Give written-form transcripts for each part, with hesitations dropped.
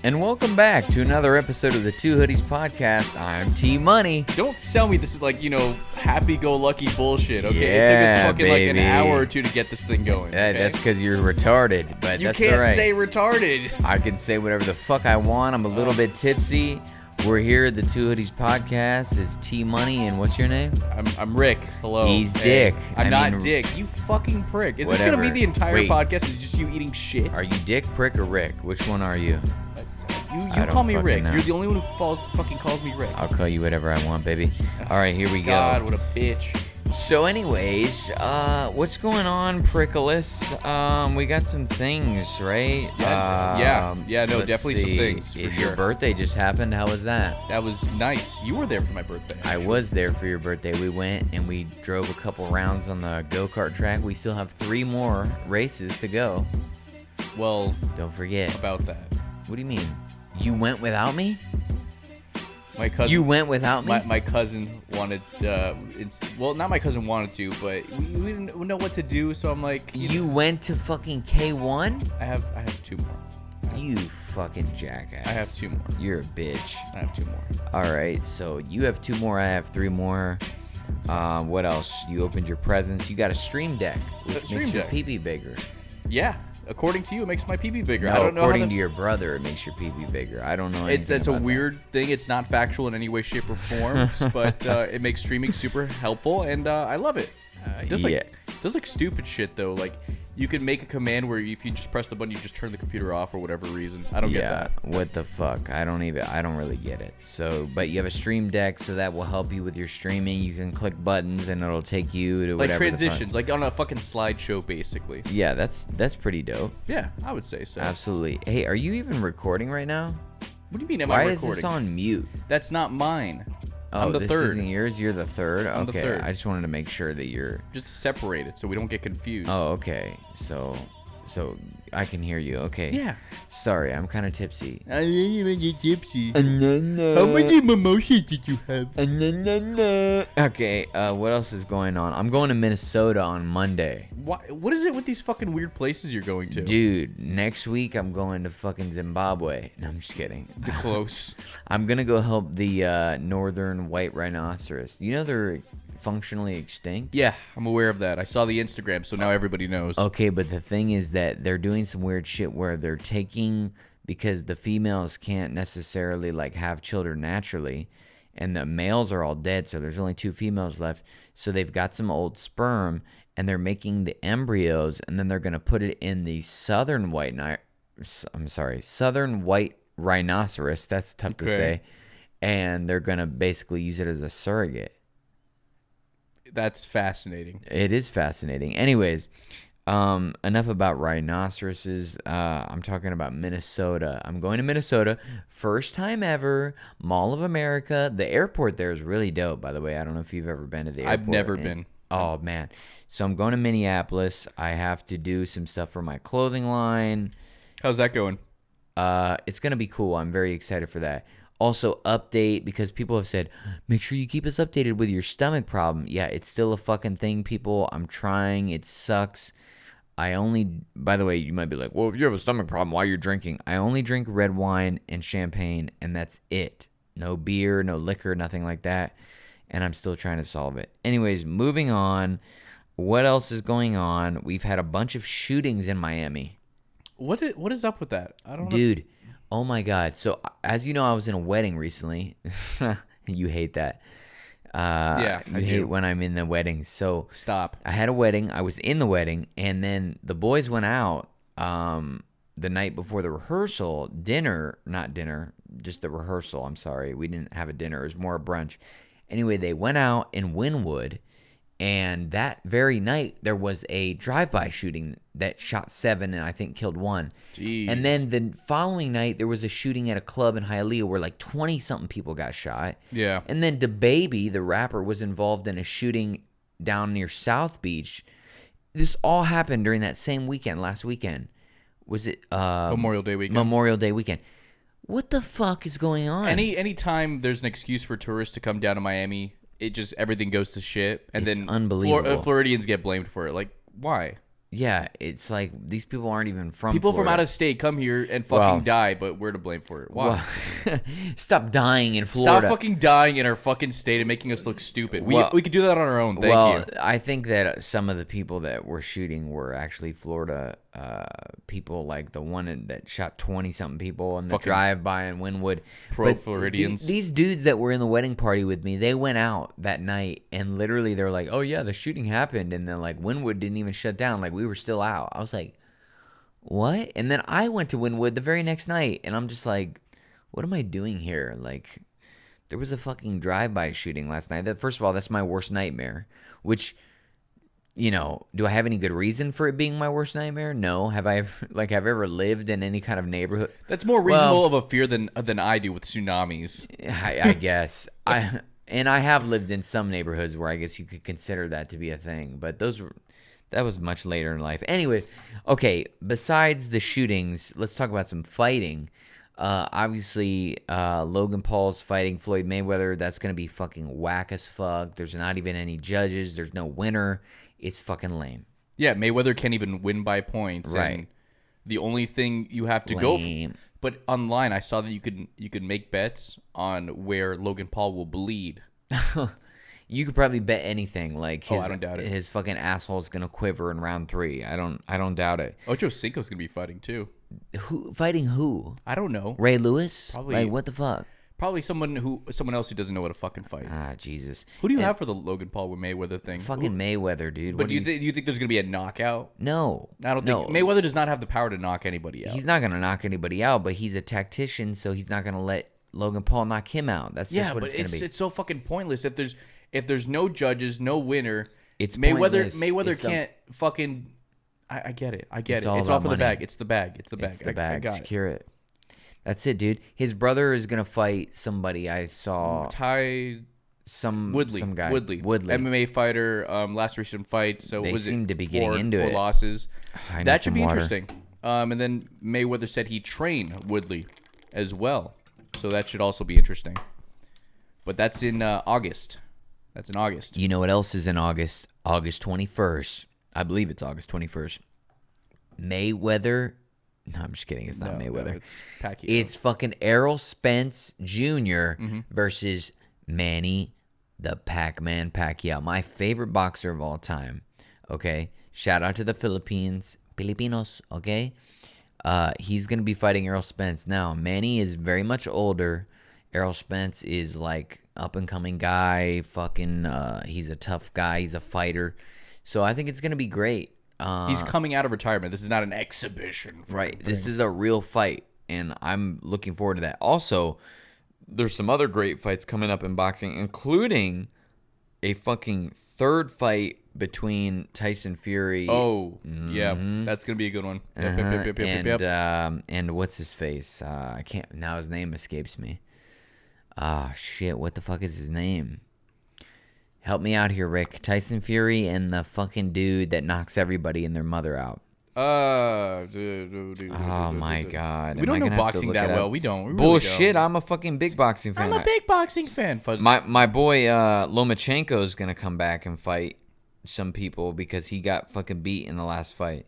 And welcome back to another episode of the Two Hoodies Podcast. I'm T Money. Don't tell me this is like, happy-go-lucky bullshit, okay? Yeah, it took us fucking baby. like an hour or two to get this thing going. Okay? That's because you're retarded, but you that's can't all right. say retarded. I can say whatever the fuck I want. I'm a little bit tipsy. We're here at the Two Hoodies Podcast. It's T Money, and what's your name? I'm Rick. Hello. He's Hey. Dick. I'm not Dick. You fucking prick. Is this gonna be the entire podcast? Is just you eating shit? Are you Dick, Prick, or Rick? Which one are you? You call me Rick. know. You're the only one who fucking calls me Rick. I'll call you whatever I want, baby. All right, here we God, go. what a bitch. So anyways, what's going on, Prickolas? We got some things, right? Definitely let's some see. things, for Your sure. birthday just happened. How was that? That was nice. You were there for my birthday. I was there for your birthday. We went and we drove a couple rounds on the go-kart track. We still have 3 more races to go. Well, Don't forget. about that. What do you mean? You went without me? My cousin. You went without me? My cousin wanted. Not my cousin wanted to, but we didn't know what to do. So I'm like, You went to fucking K1? I have 2 more. You fucking jackass. I have 2 more. You're a bitch. I have 2 more. All right, so you have 2 more. I have 3 more. What else? You opened your presents. You got a stream deck, which Stream makes your Deck. pee-pee bigger. Yeah, according to you, it makes my pee bigger. No, I don't know according how to your brother, it makes your pee-pee bigger. I don't know anything That's a about weird thing. It's not factual in any way, shape, or form, but it makes streaming super helpful, and I love it. It does like stupid shit though. Like you can make a command where if you just press the button, you just turn the computer off for whatever reason. I don't get that. What the fuck? I don't really get it. So, but you have a stream deck, so that will help you with your streaming. You can click buttons and it'll take you to Like whatever. transitions, like on a fucking slideshow, basically. Yeah, that's pretty dope. Yeah, I would say so. Absolutely. Hey, are you even recording right now? What do you mean? Am Why I is recording? this on mute? That's not mine. Oh, I'm the this third. isn't yours. You're the third. I'm Okay, the third. I just wanted to make sure that you're. Just to separate it so we don't get confused. Oh, okay. So I can hear you. Okay. Yeah. Sorry, I'm kind of tipsy. I didn't get gypsy. How many mimosas did you have? Okay. What else is going on? I'm going to Minnesota on Monday. What is it with these fucking weird places you're going to? Dude, next week I'm going to fucking Zimbabwe. No, I'm just kidding. Close. I'm gonna go help the northern white rhinoceros. You know they're functionally extinct. Yeah, I'm aware of that. I saw the Instagram, so now everybody knows. Okay, but the thing is that they're doing some weird shit where they're taking, because the females can't necessarily like have children naturally, and the males are all dead, so there's only 2 females left. So they've got some old sperm, and they're making the embryos, and then they're gonna put it in the southern white rhinoceros. That's tough to say. And they're gonna basically use it as a surrogate. That's fascinating. It is fascinating. Anyways, enough about rhinoceroses. I'm talking about Minnesota. I'm going to Minnesota. First time ever. Mall of America. The airport there is really dope, by the way. I don't know if you've ever been to the airport. I've never been. Oh, man. So I'm going to Minneapolis. I have to do some stuff for my clothing line. How's that going? It's going to be cool. I'm very excited for that. Also, update, because people have said, make sure you keep us updated with your stomach problem. Yeah, it's still a fucking thing, people. I'm trying. It sucks. By the way, you might be like, well, if you have a stomach problem, why you're drinking? I only drink red wine and champagne, and that's it. No beer, no liquor, nothing like that. And I'm still trying to solve it. Anyways, moving on. What else is going on? We've had a bunch of shootings in Miami. What is up with that? I don't know. Dude, oh my God. So, as you know, I was in a wedding recently. You hate that. Yeah, you I hate do. when I'm in the weddings. So, Stop. I had a wedding. I was in the wedding, and then the boys went out the night before the rehearsal. Not dinner, just the rehearsal. I'm sorry. We didn't have a dinner. It was more a brunch. Anyway, they went out in Wynwood, and that very night, there was a drive-by shooting that shot 7 and I think killed 1. Jeez. And then the following night, there was a shooting at a club in Hialeah where like 20-something people got shot. Yeah. And then DaBaby, the rapper, was involved in a shooting down near South Beach. This all happened during that same weekend, last weekend. Was it Memorial Day weekend? Memorial Day weekend. What the fuck is going on? Any time there's an excuse for tourists to come down to Miami, everything goes to shit, and It's then unbelievable. Floridians get blamed for it. Like, why? Yeah, it's like these people aren't even from People Florida. from out of state come here and fucking die, but we're to blame for it. Why? Well, stop dying in Florida. Stop fucking dying in our fucking state and making us look stupid. We could do that on our own. Thank you. I think that some of the people that were shooting were actually Florida people, like the one that shot 20-something people in the drive-by in Wynwood. Floridians. These dudes that were in the wedding party with me, they went out that night and literally they were like, oh yeah, the shooting happened. And then like Wynwood didn't even shut down. Like we were still out. I was like, what? And then I went to Wynwood the very next night and I'm just like, what am I doing here? Like, there was a fucking drive-by shooting last night. First of all, that's my worst nightmare, which, you know, do I have any good reason for it being my worst nightmare? No. Have I ever lived in any kind of neighborhood? That's more reasonable of a fear than I do with tsunamis. I guess. I have lived in some neighborhoods where I guess you could consider that to be a thing, but that was much later in life. Anyway, okay, besides the shootings, let's talk about some fighting. Obviously, Logan Paul's fighting Floyd Mayweather. That's going to be fucking whack as fuck. There's not even any judges. There's no winner. It's fucking lame. Yeah, Mayweather can't even win by points. Right. And the only thing you have to go for, but online I saw that you could make bets on where Logan Paul will bleed. You could probably bet anything. Like I don't doubt it. His fucking asshole's going to quiver in round 3. I don't doubt it. Ocho Cinco's going to be fighting too. Fighting who? I don't know. Ray Lewis? Probably. Like, what the fuck? Probably someone else who doesn't know what to fucking fight. Ah, Jesus. Who do you have for the Logan Paul Mayweather thing? Fucking Mayweather, dude. But do you think there's gonna be a knockout? No, I don't think Mayweather does not have the power to knock anybody out. He's not gonna knock anybody out, but he's a tactician, so he's not gonna let Logan Paul knock him out. That's just what it's gonna be. It's so fucking pointless if there's no judges, no winner. It's Mayweather. pointless. Mayweather can't fucking. I get it. It's all all about for the money. bag. It's the bag. It's the bag. It's the bag. I got Secure it. That's it, dude. His brother is gonna fight somebody. I saw some guy. Woodley, MMA fighter. Last recent fight. So they was seem it to be getting into four it. losses. That should be water. interesting. And then Mayweather said he trained Woodley as well, so that should also be interesting. But that's in August. That's in August. You know what else is in August? August 21st. I believe it's August 21st. Mayweather. No, I'm just kidding. It's not Mayweather. No, it's Pacquiao. It's fucking Errol Spence Jr. Versus Manny the Pac-Man Pacquiao. My favorite boxer of all time. Okay? Shout out to the Filipinos. Okay? He's going to be fighting Errol Spence. Now, Manny is very much older. Errol Spence is like up-and-coming guy. Fucking, he's a tough guy. He's a fighter. So I think it's going to be great. He's coming out of retirement. This is not an exhibition. Right. This is a real fight, and I'm looking forward to that. Also, there's some other great fights coming up in boxing, including a fucking third fight between Tyson Fury. Oh, yeah. That's going to be a good one. Yep. And what's his face? I can't. Now his name escapes me. Ah, shit. What the fuck is his name? Help me out here, Rick. Tyson Fury and the fucking dude that knocks everybody and their mother out. Oh my god. We don't know boxing that well. We don't. We really Bullshit. don't. I'm a fucking big boxing fan. I'm a big boxing fan. My boy Lomachenko is gonna come back and fight some people because he got fucking beat in the last fight,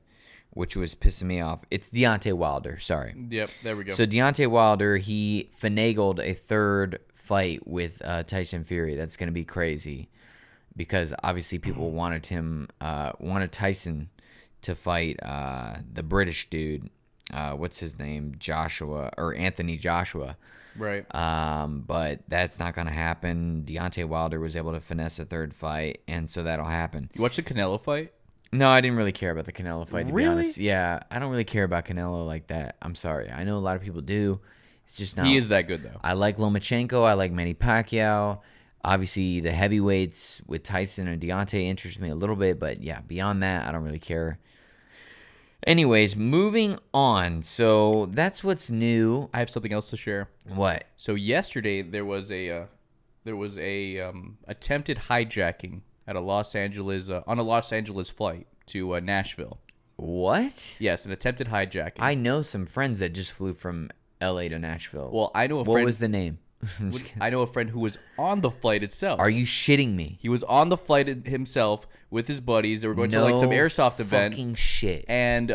which was pissing me off. It's Deontay Wilder. Sorry. Yep. There we go. So Deontay Wilder, he finagled a third fight with Tyson Fury. That's gonna be crazy. Because obviously people wanted Tyson to fight the British dude, what's his name, Anthony Joshua. Right. But that's not going to happen. Deontay Wilder was able to finesse a third fight, and so that'll happen. You watched the Canelo fight? No, I didn't really care about the Canelo fight, to be honest. Yeah, I don't really care about Canelo like that. I'm sorry. I know a lot of people do. It's just not. He is that good, though. I like Lomachenko. I like Manny Pacquiao. Obviously, the heavyweights with Tyson and Deontay interest me a little bit, but yeah, beyond that, I don't really care. Anyways, moving on. So that's what's new. I have something else to share. What? So yesterday there was a attempted hijacking at on a Los Angeles flight to Nashville. What? Yes, an attempted hijacking. I know some friends that just flew from LA to Nashville. Well, I know a friend. What was the name? I know a friend who was on the flight itself. Are you shitting me? He was on the flight himself with his buddies. They were going to like some airsoft event. Fucking shit. And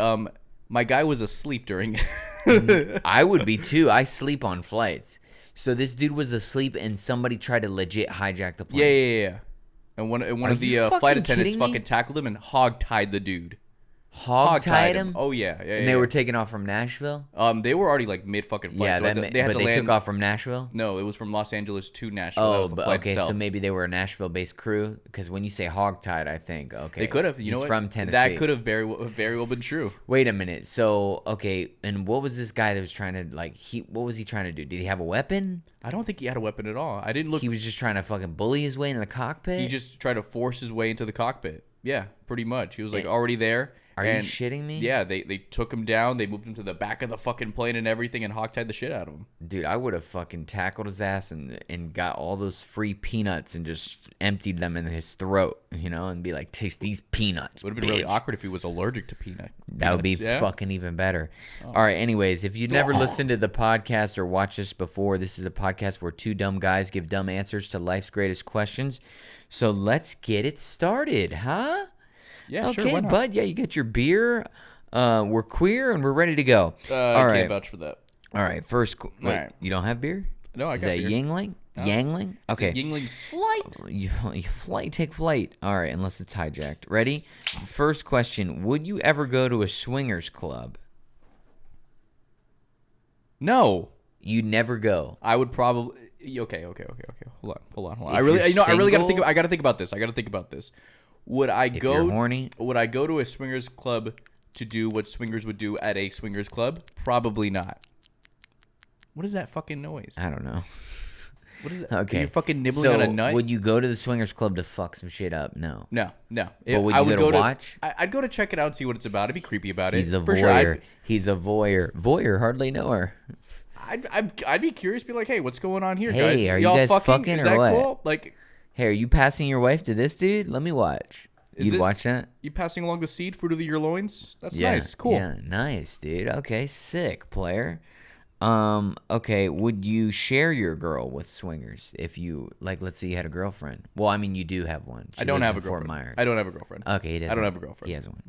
my guy was asleep during it. I would be too. I sleep on flights. So this dude was asleep and somebody tried to legit hijack the plane. Yeah. And one of the flight attendants fucking tackled him and hog-tied the dude. Hog-tied him? Oh yeah. And they were taking off from Nashville? They were already like mid fucking flight. Yeah, so they took off from Nashville? No, it was from Los Angeles to Nashville. Oh, but okay, so maybe they were a Nashville-based crew? Because when you say hog-tied, I think, okay. They could have. You know what? From Tennessee. That could have very well been true. Wait a minute. So, okay, and what was this guy that was trying to, like, what was he trying to do? Did he have a weapon? I don't think he had a weapon at all. I didn't look. He was just trying to fucking bully his way into the cockpit? He just tried to force his way into the cockpit. Yeah, pretty much. He was like already there. Are you shitting me? Yeah, they took him down. They moved him to the back of the fucking plane and everything and hog-tied the shit out of him. Dude, I would have fucking tackled his ass and got all those free peanuts and just emptied them in his throat, you know, and be like, taste these peanuts. It would have been really awkward if he was allergic to peanuts. That would be fucking even better. Oh. All right, anyways, if you've never listened to the podcast or watched this before, this is a podcast where two dumb guys give dumb answers to life's greatest questions. So let's get it started, huh? Yeah, okay, sure, why not? bud. Yeah, you get your beer. We're queer and we're ready to go. I can't vouch for that. All right, first. Wait, right. You don't have beer? No, I Is got that beer. Yingling? No. Yangling? Okay. Yingling flight. You take flight. All right, unless it's hijacked. Ready? First question: would you ever go to a swingers club? No. You'd never go. I would probably. Okay. Hold on. I really got to think about this. Would I if you're horny? Would I go to a swingers club to do what swingers would do at a swingers club? Probably not. What is that fucking noise? I don't know. What is that? Okay. Are you fucking nibbling on a nut? Would you go to the swingers club to fuck some shit up? No. No. But would you go to watch? I'd go to check it out and see what it's about. I'd be creepy about it. He's a voyeur. He's a voyeur. Voyeur, hardly know her. I'd be curious. Be like, hey, what's going on here, guys? Hey, are you guys fucking is or that what? Cool? Like, hey, are you passing your wife to this dude? Let me watch. You'd watch that? You passing along the seed, fruit of your loins? That's nice. Cool. Yeah, nice, dude. Okay, sick, player. Okay, would you share your girl with swingers if you, like, let's say you had a girlfriend? Well, I mean, you do have one. I don't have a girlfriend. I don't have a girlfriend. Okay, he doesn't. I don't have a girlfriend. He has one.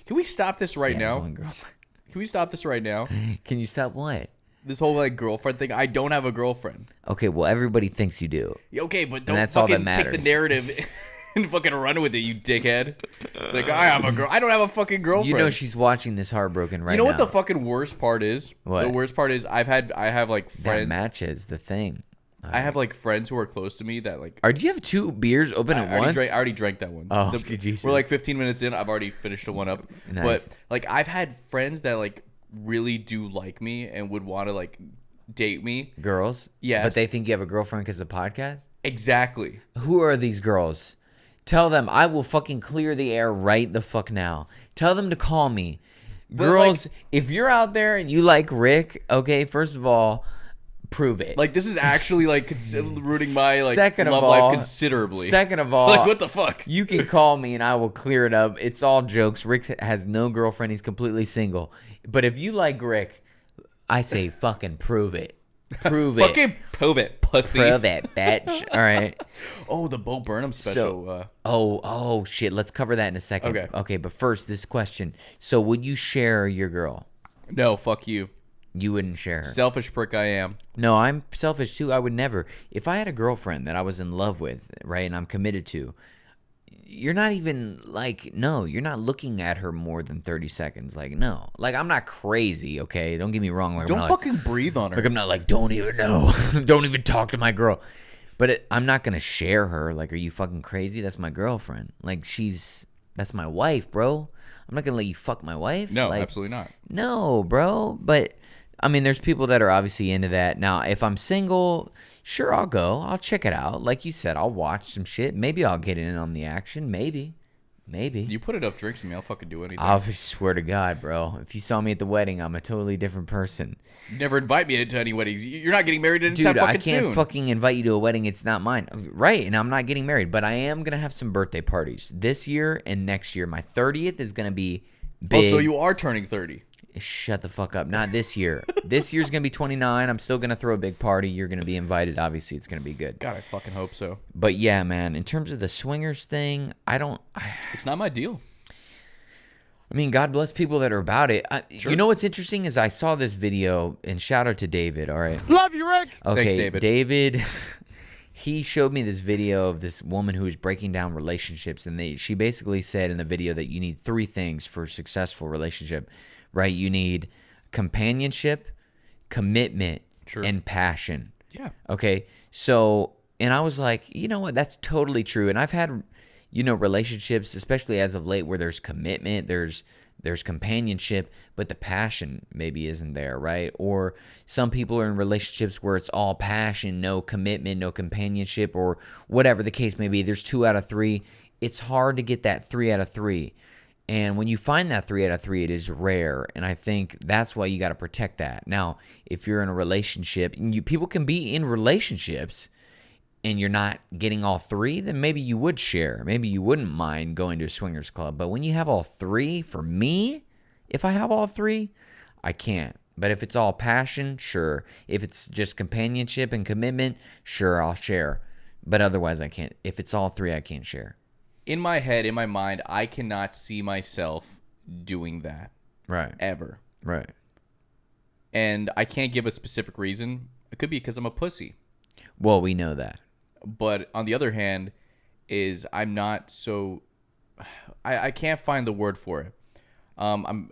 Can we stop this right now? He has one girlfriend. Can we stop this right now? Can you stop what? This whole like girlfriend thing. I don't have a girlfriend. Okay, well, everybody thinks you do. Okay, but don't fucking take the narrative and fucking run with it, you dickhead. It's like, I have a girl. I don't have a fucking girlfriend. You know she's watching this heartbroken right now. You know what the fucking worst part is? What? The worst part is I have like friends. That matches the thing. I have like friends who are close to me that like. Do you have two beers open at once? I already drank that one. Oh, we're like 15 minutes in. I've already finished the one up. Nice. But like I've had friends that like really do like me and would want to like date me. Girls? Yes. But they think you have a girlfriend because of the podcast? Exactly. Who are these girls? Tell them I will fucking clear the air right the fuck now. Tell them to call me. But girls, like, if you're out there and you like Rick, okay, first of all, prove it. Like, this is actually like rooting my like love life considerably. Second of all, like, what the fuck? You can call me and I will clear it up. It's all jokes. Rick has no girlfriend. He's completely single. But if you like Rick, I say fucking prove it. Prove it. Fucking prove it, pussy. Prove it, bitch. All right. Oh, the Bo Burnham special. Oh, shit. Let's cover that in a second. Okay, but first, this question. So, would you share your girl? No, fuck you. You wouldn't share her. Selfish prick I am. No, I'm selfish too. I would never. If I had a girlfriend that I was in love with, right, and I'm committed to, you're not even like, no, you're not looking at her more than 30 seconds. Like, no. Like, I'm not crazy, okay? Don't get me wrong. Like, don't fucking breathe on her. Like, I'm not like, don't even know. Don't even talk to my girl. But I'm not going to share her. Like, are you fucking crazy? That's my girlfriend. Like, that's my wife, bro. I'm not going to let you fuck my wife. No, like, absolutely not. No, bro. But, I mean, there's people that are obviously into that. Now, if I'm single, sure, I'll go. I'll check it out. Like you said, I'll watch some shit. Maybe I'll get in on the action. Maybe. You put enough drinks in me, I'll fucking do anything. I swear to God, bro. If you saw me at the wedding, I'm a totally different person. You never invite me to any weddings. You're not getting married anytime fucking soon. Dude, I can't fucking invite you to a wedding. It's not mine. Right, and I'm not getting married. But I am going to have some birthday parties this year and next year. My 30th is going to be big. Oh, so you are turning 30. Shut the fuck up. Not this year. This year's going to be 29. I'm still going to throw a big party. You're going to be invited. Obviously, it's going to be good. God, I fucking hope so. But yeah, man, in terms of the swingers thing, It's not my deal. I mean, God bless people that are about it. Sure. You know what's interesting is I saw this video, and shout out to David, all right? Love you, Rick. Okay, Thanks, David. David, he showed me this video of this woman who was breaking down relationships, and she basically said in the video that you need 3 things for a successful relationship, right? You need companionship, commitment, Sure. and passion. Yeah. Okay, so, and I was like, you know what? That's totally true. And I've had, relationships, especially as of late, where there's commitment, there's companionship, but the passion maybe isn't there, right? Or some people are in relationships where it's all passion, no commitment, no companionship, or whatever the case may be. There's 2 out of 3. It's hard to get that 3 out of 3. And when you find that 3 out of 3, it is rare. And I think that's why you got to protect that. Now, if you're in a relationship, people can be in relationships and you're not getting all 3, then maybe you would share. Maybe you wouldn't mind going to a swingers club. But when you have all 3, for me, if I have all 3, I can't. But if it's all passion, sure. If it's just companionship and commitment, sure, I'll share. But otherwise, I can't. If it's all 3, I can't share. In my head, in my mind, I cannot see myself doing that. Right. Ever. Right. And I can't give a specific reason. It could be because I'm a pussy. Well, we know that. But on the other hand, I'm not so. I can't find the word for it.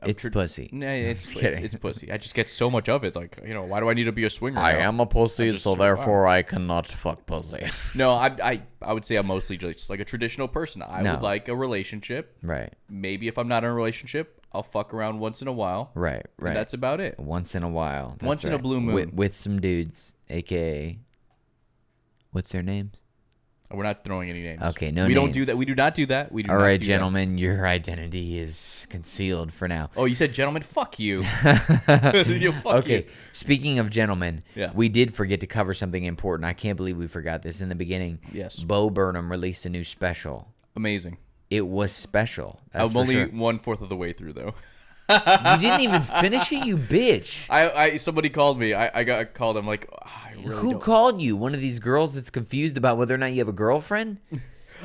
It's pussy. Nah, it's pussy. I just get so much of it. Like, why do I need to be a swinger? I now? am a pussy, just so therefore I cannot fuck pussy. No, I would say I'm mostly just like a traditional person. I No. would like a relationship. Right. Maybe if I'm not in a relationship, I'll fuck around once in a while. Right. And that's about it. Once in a while. That's Once in a right. blue moon. With some dudes, a.k.a. What's their names? We're not throwing any names. Okay, no We don't names. do that. We do not do that. We do All not right, do gentlemen, your identity is concealed for now. That. Oh, you said gentlemen? Fuck you. Yo, fuck Okay, you. speaking of gentlemen, Yeah. we did forget to cover something important. I can't believe we forgot this in the beginning. Yes. Bo Burnham released a new special. Amazing. It was special. That's I'm for only sure. 1/4 of the way through though. You didn't even finish it, you bitch. Somebody called me. I got called. I'm like, I really Who don't. called you? One of these girls that's confused about whether or not you have a girlfriend?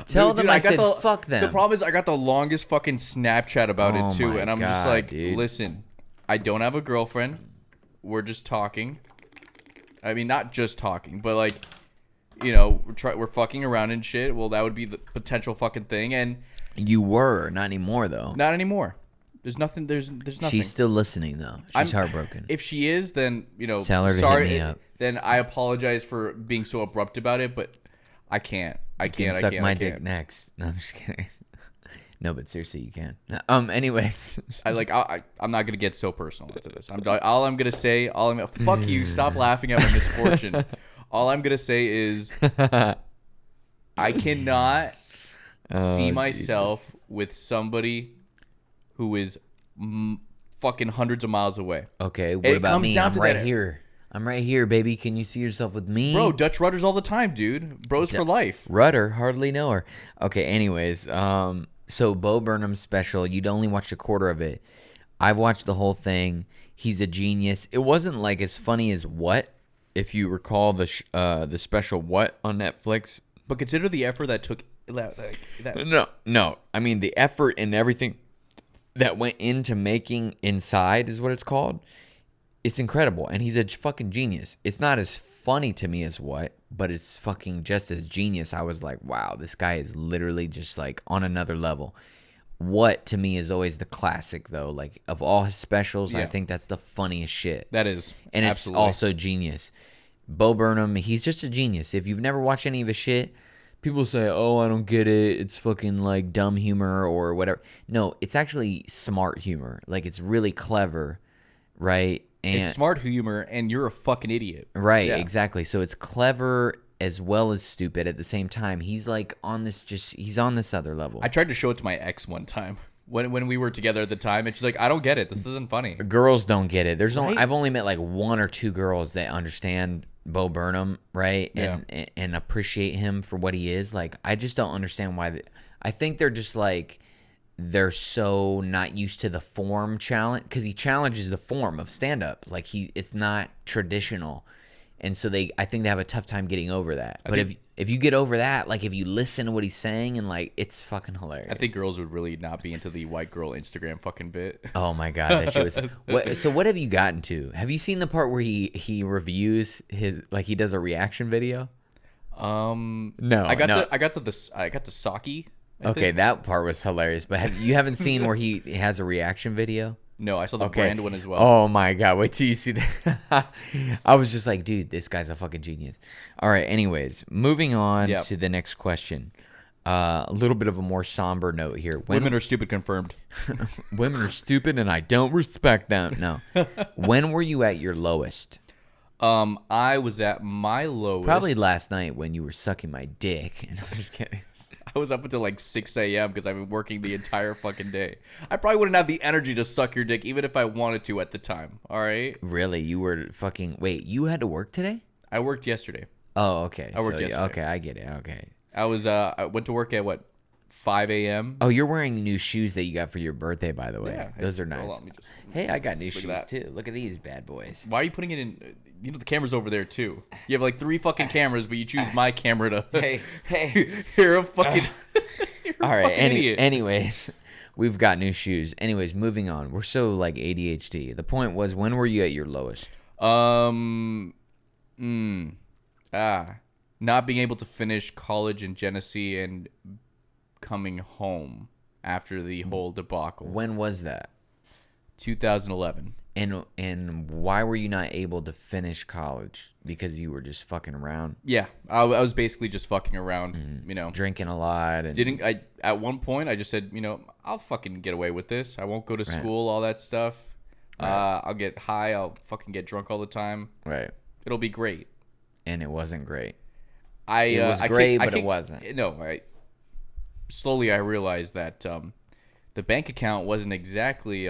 Tell them Dude, I got said the, fuck them. The problem is I got the longest fucking Snapchat about Oh it too, my and I'm just God, like, dude. listen, I don't have a girlfriend. We're just talking. I mean, not just talking, but like, we're fucking around and shit. Well, that would be the potential fucking thing, and You were, not anymore though. not anymore. There's nothing. There's nothing. She's still listening though. She's heartbroken. If she is, then Tell her to hit sorry. me up. Then I apologize for being so abrupt about it, but I can't. I You can can't. suck I my can't. dick next. No, I'm just kidding. No, but seriously, you can. Anyways. I'm not gonna get so personal into this. All I'm gonna say. Fuck you. Stop laughing at my misfortune. All I'm gonna say is, I cannot see myself with somebody who is fucking hundreds of miles away. Okay, what It about comes me? down I'm to right that. here. I'm right here, baby. Can you see yourself with me? Bro, Dutch rudders all the time, dude. Bros for life. Rudder, hardly know her. Okay, anyways, so Bo Burnham's special, you'd only watched a quarter of it. I've watched the whole thing. He's a genius. It wasn't like as funny as What, if you recall the special What on Netflix. But consider the effort that took that. No. I mean, the effort and everything that went into making Inside is what it's called. It's incredible, and he's a fucking genius. It's not as funny to me as What, but it's fucking just as genius. I was like, wow, this guy is literally just like on another level. What to me is always the classic though. Like of all his specials, I Yeah. think that's the funniest shit. That is. And absolutely. it's also genius. Bo Burnham, he's just a genius. If you've never watched any of his shit, people say, oh, I don't get it. It's fucking like dumb humor or whatever. No, it's actually smart humor. Like it's really clever, right? And It's smart humor, and you're a fucking idiot. right, Yeah. exactly. So it's clever as well as stupid at the same time. He's like on this he's on this other level. I tried to show it to my ex one time when we were together at the time, and she's like, I don't get it. This isn't funny. Girls don't get it. There's only Right? I've only met like 1 or 2 girls that understand Bo Burnham, right? And appreciate him for what he is. Like I just don't understand why I think they're just like they're so not used to the form challenge, because he challenges the form of stand-up. Like it's not traditional, and so I think they have a tough time getting over that. But if you get over that, like if you listen to what he's saying, and like it's fucking hilarious. I think girls would really not be into the white girl Instagram fucking bit. Oh my god, that shit was. So what have you gotten to? Have you seen the part where he reviews his, like he does a reaction video? No, I got to Saki. Okay, that part was hilarious. But you haven't seen where he has a reaction video? No, I saw the brand one as well. Oh my god, wait till you see that. I was just like, dude, this guy's a fucking genius. All right, anyways, moving on to the next question. A little bit of a more somber note here. Women are stupid, confirmed. Women are stupid, and I don't respect them. No. When were you at your lowest? I was at my lowest. Probably last night when you were sucking my dick. I'm just kidding. I was up until like 6 a.m. because I've been working the entire fucking day. I probably wouldn't have the energy to suck your dick even if I wanted to at the time. All right? Really? You were fucking... Wait, you had to work today? I worked yesterday. Oh, okay. I worked yesterday. Okay, I get it. Okay. I went to work at, 5 a.m.? Oh, you're wearing new shoes that you got for your birthday, by the way. Yeah. Those are nice. Hey, I got new shoes, too. Look at these bad boys. Why are you putting it in... You know, the camera's over there, too. You have, like, 3 fucking cameras, but you choose my camera to... Hey. You're a fucking... All right, idiot. Anyways, we've got new shoes. Anyways, moving on. We're so, like, ADHD. The point was, when were you at your lowest? Not being able to finish college in Genesee and coming home after the whole debacle. When was that? 2011. And why were you not able to finish college? Because you were just fucking around? Yeah, I was basically just fucking around, you know. Drinking a lot. And... At one point, I just said, I'll fucking get away with this. I won't go to school, all that stuff. Right. I'll get high. I'll fucking get drunk all the time. Right. It'll be great. And it wasn't great. It was great, but it wasn't. No, slowly I realized that the bank account wasn't exactly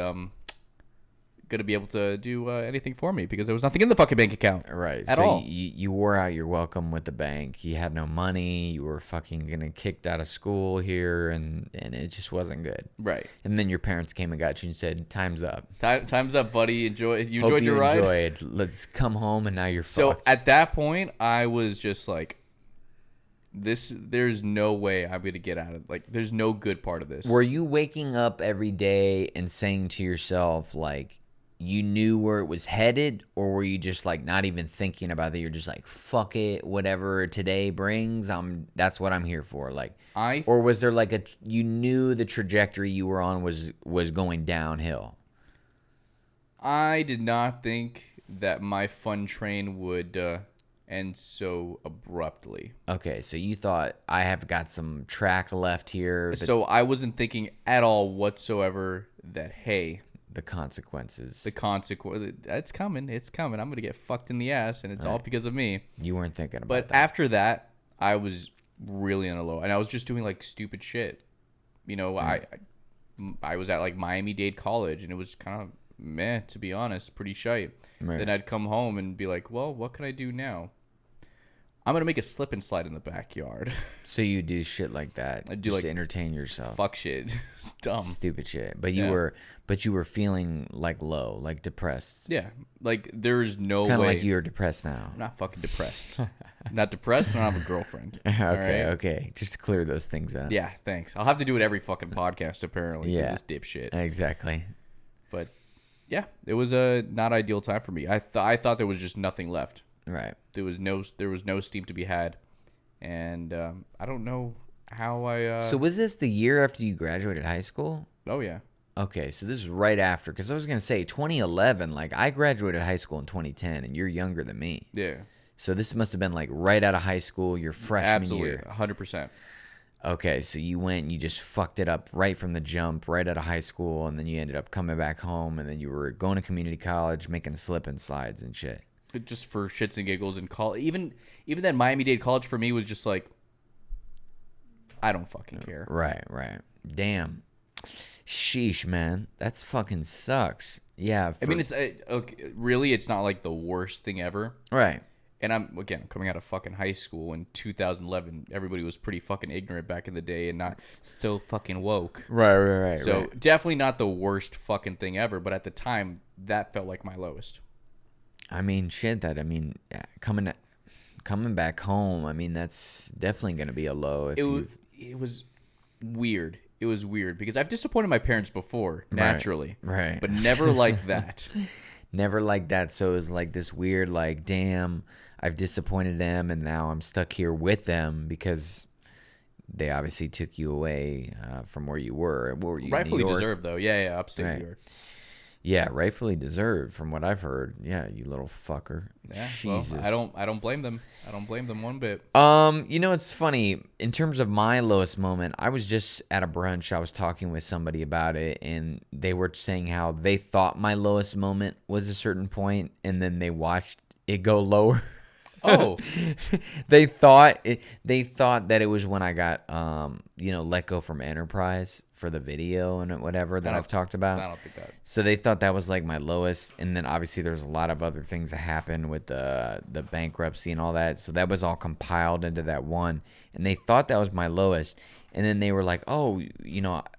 going to be able to do anything for me because there was nothing in the fucking bank account. Right. At all. You wore out your welcome with the bank. You had no money. You were fucking getting kicked out of school here, and it just wasn't good. Right. And then your parents came and got you and said, time's up. Time's up, buddy. You enjoyed your ride? Hope you enjoyed. Let's come home, and now you're so fucked. At that point, I was just like, there's no way I'm going to get out of, like, there's no good part of this. Were you waking up every day and saying to yourself, like, you knew where it was headed, or were you just like not even thinking about it? You're just like, fuck it, whatever today brings, that's what I'm here for. Like, or was there like you knew the trajectory you were on was going downhill? I did not think that my fun train would end so abruptly. Okay, so you thought I have got some tracks left here. So I wasn't thinking at all whatsoever that, hey, the consequences. It's coming. I'm going to get fucked in the ass, and it's all because of me. You weren't thinking about that. But after that, I was really on a low, and I was just doing like stupid shit. I was at like Miami-Dade College, and it was kind of meh, to be honest, pretty shite. Right. Then I'd come home and be like, well, what can I do now? I'm going to make a slip and slide in the backyard. So you do shit like that. I do, just like, to entertain yourself. Fuck shit. It's dumb. Stupid shit. But you were feeling like low, like depressed. Yeah. Like there's no way. Kind of like you're depressed now. I'm not fucking depressed. I'm not depressed, and I don't have a girlfriend. Okay. Just to clear those things up. Yeah, thanks. I'll have to do it every fucking podcast apparently. Yeah. This dipshit. Exactly. But yeah, it was a not ideal time for me. I thought there was just nothing left. Right. There was no steam to be had, and I don't know how I. So was this the year after you graduated high school? Oh yeah. Okay, so this is right after, because I was gonna say 2011. Like I graduated high school in 2010, and you're younger than me. Yeah. So this must have been like right out of high school, your freshman year. Absolutely, 100%. Okay, so you went and you just fucked it up right from the jump, right out of high school, and then you ended up coming back home, and then you were going to community college, making slip and slides and shit. Just for shits and giggles and even that Miami-Dade College for me was just like, I don't fucking care. Right. Damn. Sheesh, man. That's fucking sucks. Yeah. I mean, it's okay, really, it's not like the worst thing ever. Right. And I'm coming out of fucking high school in 2011. Everybody was pretty fucking ignorant back in the day and not so fucking woke. Right. So definitely not the worst fucking thing ever. But at the time, that felt like my lowest. I mean, coming back home, I mean, that's definitely going to be a low. It was weird. It was weird because I've disappointed my parents before, naturally. Right. But never like that. Never like that. So it was like this weird, like, damn, I've disappointed them and now I'm stuck here with them because they obviously took you away from where you were. What were you, rightfully deserved, though. Yeah, upstate New York. Yeah, rightfully deserved, from what I've heard. Yeah, you little fucker. Yeah, Jesus. well, I don't blame them. I don't blame them one bit. It's funny. In terms of my lowest moment, I was just at a brunch. I was talking with somebody about it, and they were saying how they thought my lowest moment was a certain point, and then they watched it go lower. Oh, they thought that it was when I got let go from Enterprise for the video and whatever that I've talked about. I don't think that. So they thought that was like my lowest, and then obviously there's a lot of other things that happened with the bankruptcy and all that. So that was all compiled into that one, and they thought that was my lowest. And then they were like, "Oh,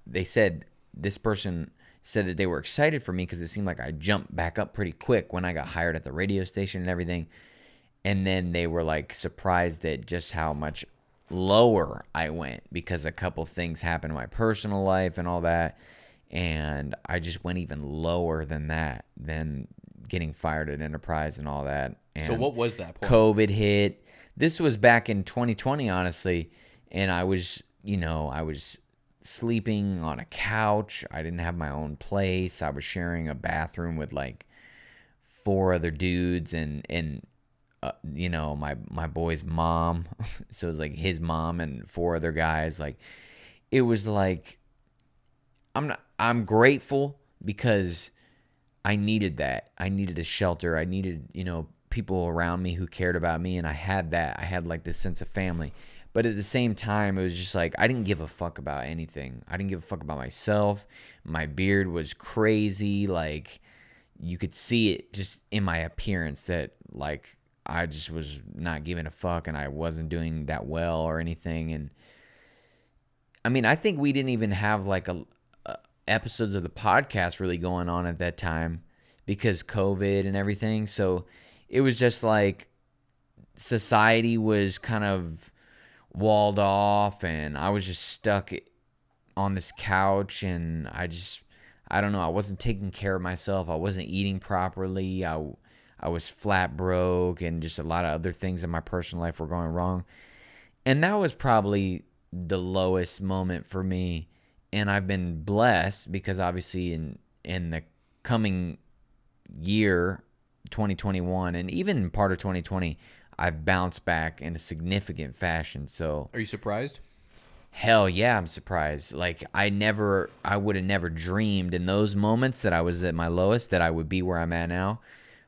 they said this person said that they were excited for me because it seemed like I jumped back up pretty quick when I got hired at the radio station and everything." And then they were like surprised at just how much lower I went because a couple things happened in my personal life and all that. And I just went even lower than that, than getting fired at Enterprise and all that. And so what was that point? COVID hit. This was back in 2020, honestly. And I was sleeping on a couch. I didn't have my own place. I was sharing a bathroom with like 4 other dudes and my boy's mom. So it was like his mom and 4 other guys. Like, it was like, I'm grateful because I needed that. I needed a shelter. I needed, people around me who cared about me. And I had that. I had like this sense of family. But at the same time, it was just like, I didn't give a fuck about anything. I didn't give a fuck about myself. My beard was crazy. Like, you could see it just in my appearance that like, I just was not giving a fuck and I wasn't doing that well or anything. And I mean, I think we didn't even have like episodes of the podcast really going on at that time because COVID and everything. So it was just like society was kind of walled off and I was just stuck on this couch and I don't know. I wasn't taking care of myself. I wasn't eating properly. I was flat broke and just a lot of other things in my personal life were going wrong. And that was probably the lowest moment for me. And I've been blessed because obviously in the coming year, 2021, and even part of 2020, I've bounced back in a significant fashion. So are you surprised? Hell yeah, I'm surprised. Like I would have never dreamed in those moments that I was at my lowest that I would be where I'm at now.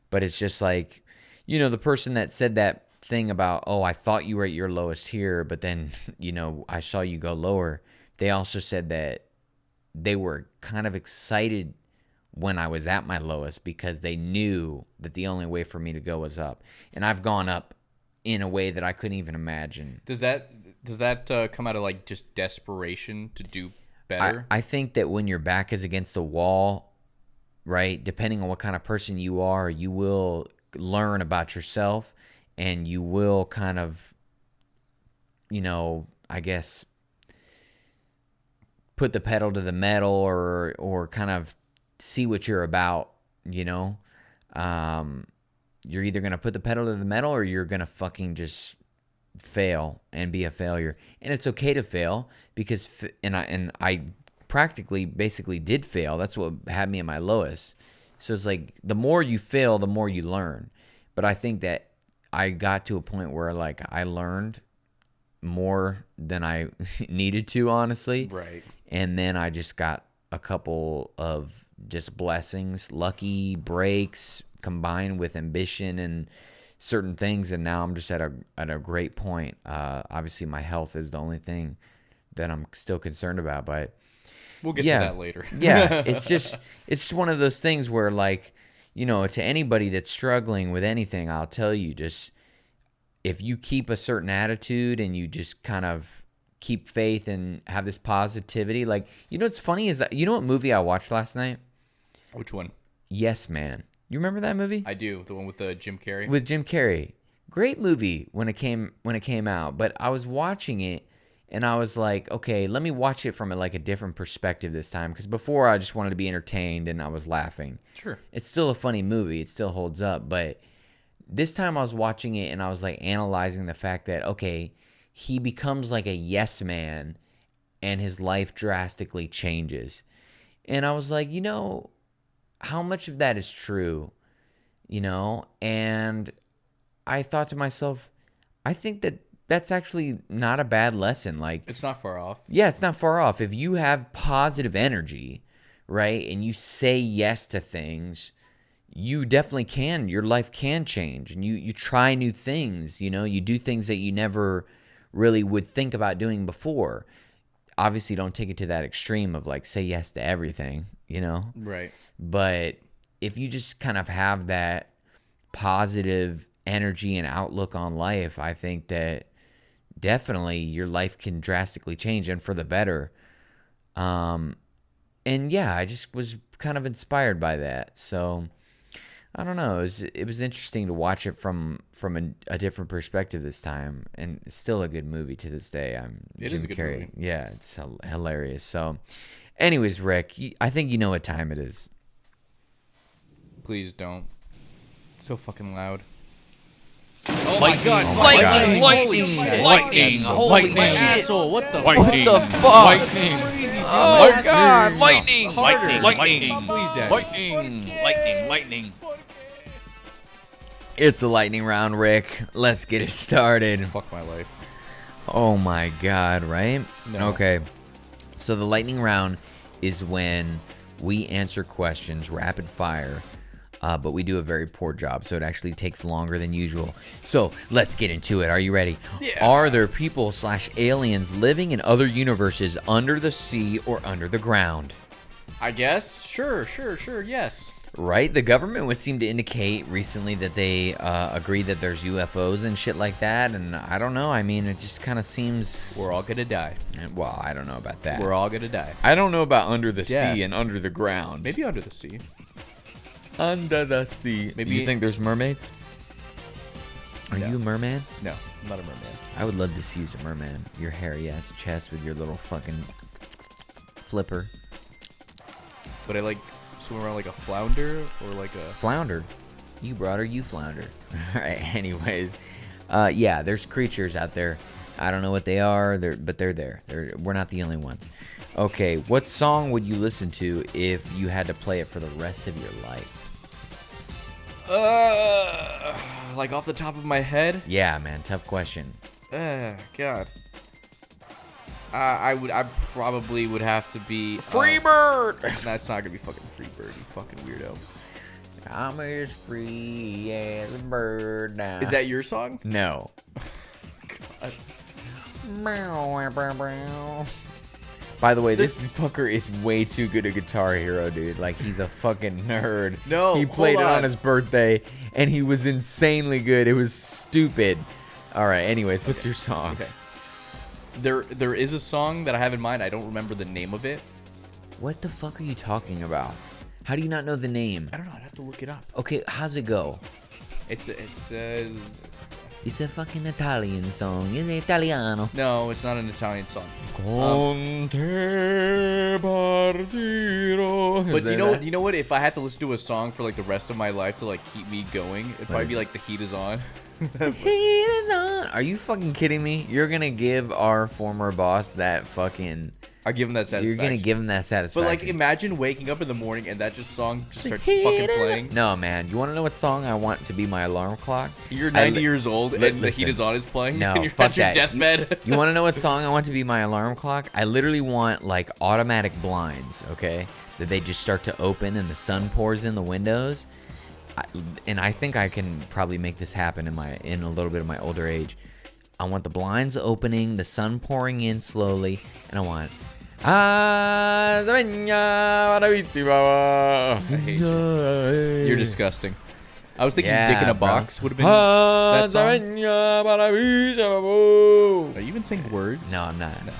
But it's just like, the person that said that thing about, oh, I thought you were at your lowest here, but then, I saw you go lower. They also said that they were kind of excited when I was at my lowest because they knew that the only way for me to go was up. And I've gone up in a way that I couldn't even imagine. Does that come out of like just desperation to do better? I think that when your back is against the wall, right, depending on what kind of person you are, you will learn about yourself and you will kind of, I guess, put the pedal to the metal or kind of see what you're about, You're either going to put the pedal to the metal or you're going to fucking just fail and be a failure. And it's okay to fail because, I practically basically did fail. That's what had me at my lowest. So it's like the more you fail, the more you learn. But I think that I got to a point where like I learned more than I needed to, honestly. Right. And then I just got a couple of just blessings, lucky breaks combined with ambition and certain things. And now I'm just at a great point. Obviously my health is the only thing that I'm still concerned about, but we'll get to that later. Yeah, it's one of those things where like, to anybody that's struggling with anything, I'll tell you, just if you keep a certain attitude and you just kind of keep faith and have this positivity, like, you know what's funny is, you know what movie I watched last night? Which one? Yes Man. You remember that movie? I do. The one with Jim Carrey. With Jim Carrey. Great movie when it came out, but I was watching it and I was like, okay, let me watch it from a different perspective this time, because before I just wanted to be entertained and I was laughing. Sure. It's still a funny movie. It still holds up, but this time I was watching it and I was like analyzing the fact that, okay, he becomes like a yes man and his life drastically changes. And I was like, how much of that is true? And I thought to myself, I think that that's actually not a bad lesson. Like, it's not far off. Yeah, it's not far off. If you have positive energy, right, and you say yes to things, you definitely can. Your life can change, and you try new things. You do things that you never really would think about doing before. Obviously, don't take it to that extreme of like say yes to everything, Right. But if you just kind of have that positive energy and outlook on life, I think that definitely your life can drastically change, and for the better. And yeah, I just was kind of inspired by that. So I don't know. It was interesting to watch it from a different perspective this time, and it's still a good movie to this day. It is a good movie. Yeah, it's hilarious. So, anyways, Rick, I think you know what time it is. Please don't. It's so fucking loud. Oh my God! Lightning! Holy My shit! asshole! What the? Lightning! What the fuck? Lightning! Crazy, dude. Oh My God! asshole. Lightning! Harder. Lightning! Please, Dad. Lightning! It's a lightning round, Rick. Let's get it started. Fuck my life. Oh my God! Right? No. Okay. So the lightning round is when we answer questions rapid fire. But we do a very poor job, so it actually takes longer than usual. So let's get into it. Are you ready? Yeah. Are there people/aliens living in other universes under the sea or under the ground? I guess. Sure. Yes. Right? The government would seem to indicate recently that they agree that there's UFOs and shit like that. And I don't know. I mean, it just kind of seems... We're all gonna die. Well, I don't know about that. We're all gonna die. I don't know about under the Yeah. sea and under the ground. Maybe under the sea. Under the sea. Maybe- You think there's mermaids? Are No. you a merman? No, I'm not a merman. I would love to see you as a merman. Your hairy ass chest with your little fucking flipper. But I like swim around like a flounder or like a. Flounder. You brought her, you flounder. Alright, anyways. Yeah, there's creatures out there. I don't know what they are, but they're there. We're not the only ones. Okay, what song would you listen to if you had to play it for the rest of your life? Like off the top of my head. Yeah, man, tough question. God. I probably would have to be Freebird! That's not gonna be fucking Freebird, you fucking weirdo. I'm as free as a bird now. Is that your song? No. God. By the way, this fucker is way too good a Guitar Hero, dude. Like, he's a fucking nerd. No, he played it hold on on. his birthday, and he was insanely good. It was stupid. All right, anyways, what's your song? Okay. There is a song that I have in mind. I don't remember the name of it. What the fuck are you talking about? How do you not know the name? I don't know. I'd have to look it up. Okay, how's it go? It's It's a fucking Italian song. In Italiano. no, it's not an Italian song. Con te partirò. But Is you that- know what? If I had to listen to a song for like the rest of my life to like keep me going, it'd probably be like "The Heat Is On." The heat is on. Are you fucking kidding me? You're gonna give our former boss that fucking... I give him that satisfaction. You're gonna give him that But satisfaction. like, imagine waking up in the morning and that song just starts Heat fucking is- playing. No, man. You want to know what song I want to be my alarm clock? You're I 90 li- years old and Listen. The Heat Is On is playing. No, and you're fuck at your that. deathbed. You want to know what song I want to be my alarm clock? I literally want like automatic blinds, okay? That they just start to open and the sun pours in the windows. And I think I can probably make this happen in a little bit of my older age. I want the blinds opening, the sun pouring in slowly, and I want I hate you. You're disgusting. I was thinking Yeah, Dick in a bro. Box would have been that song. Are you even saying words? No, I'm not. No.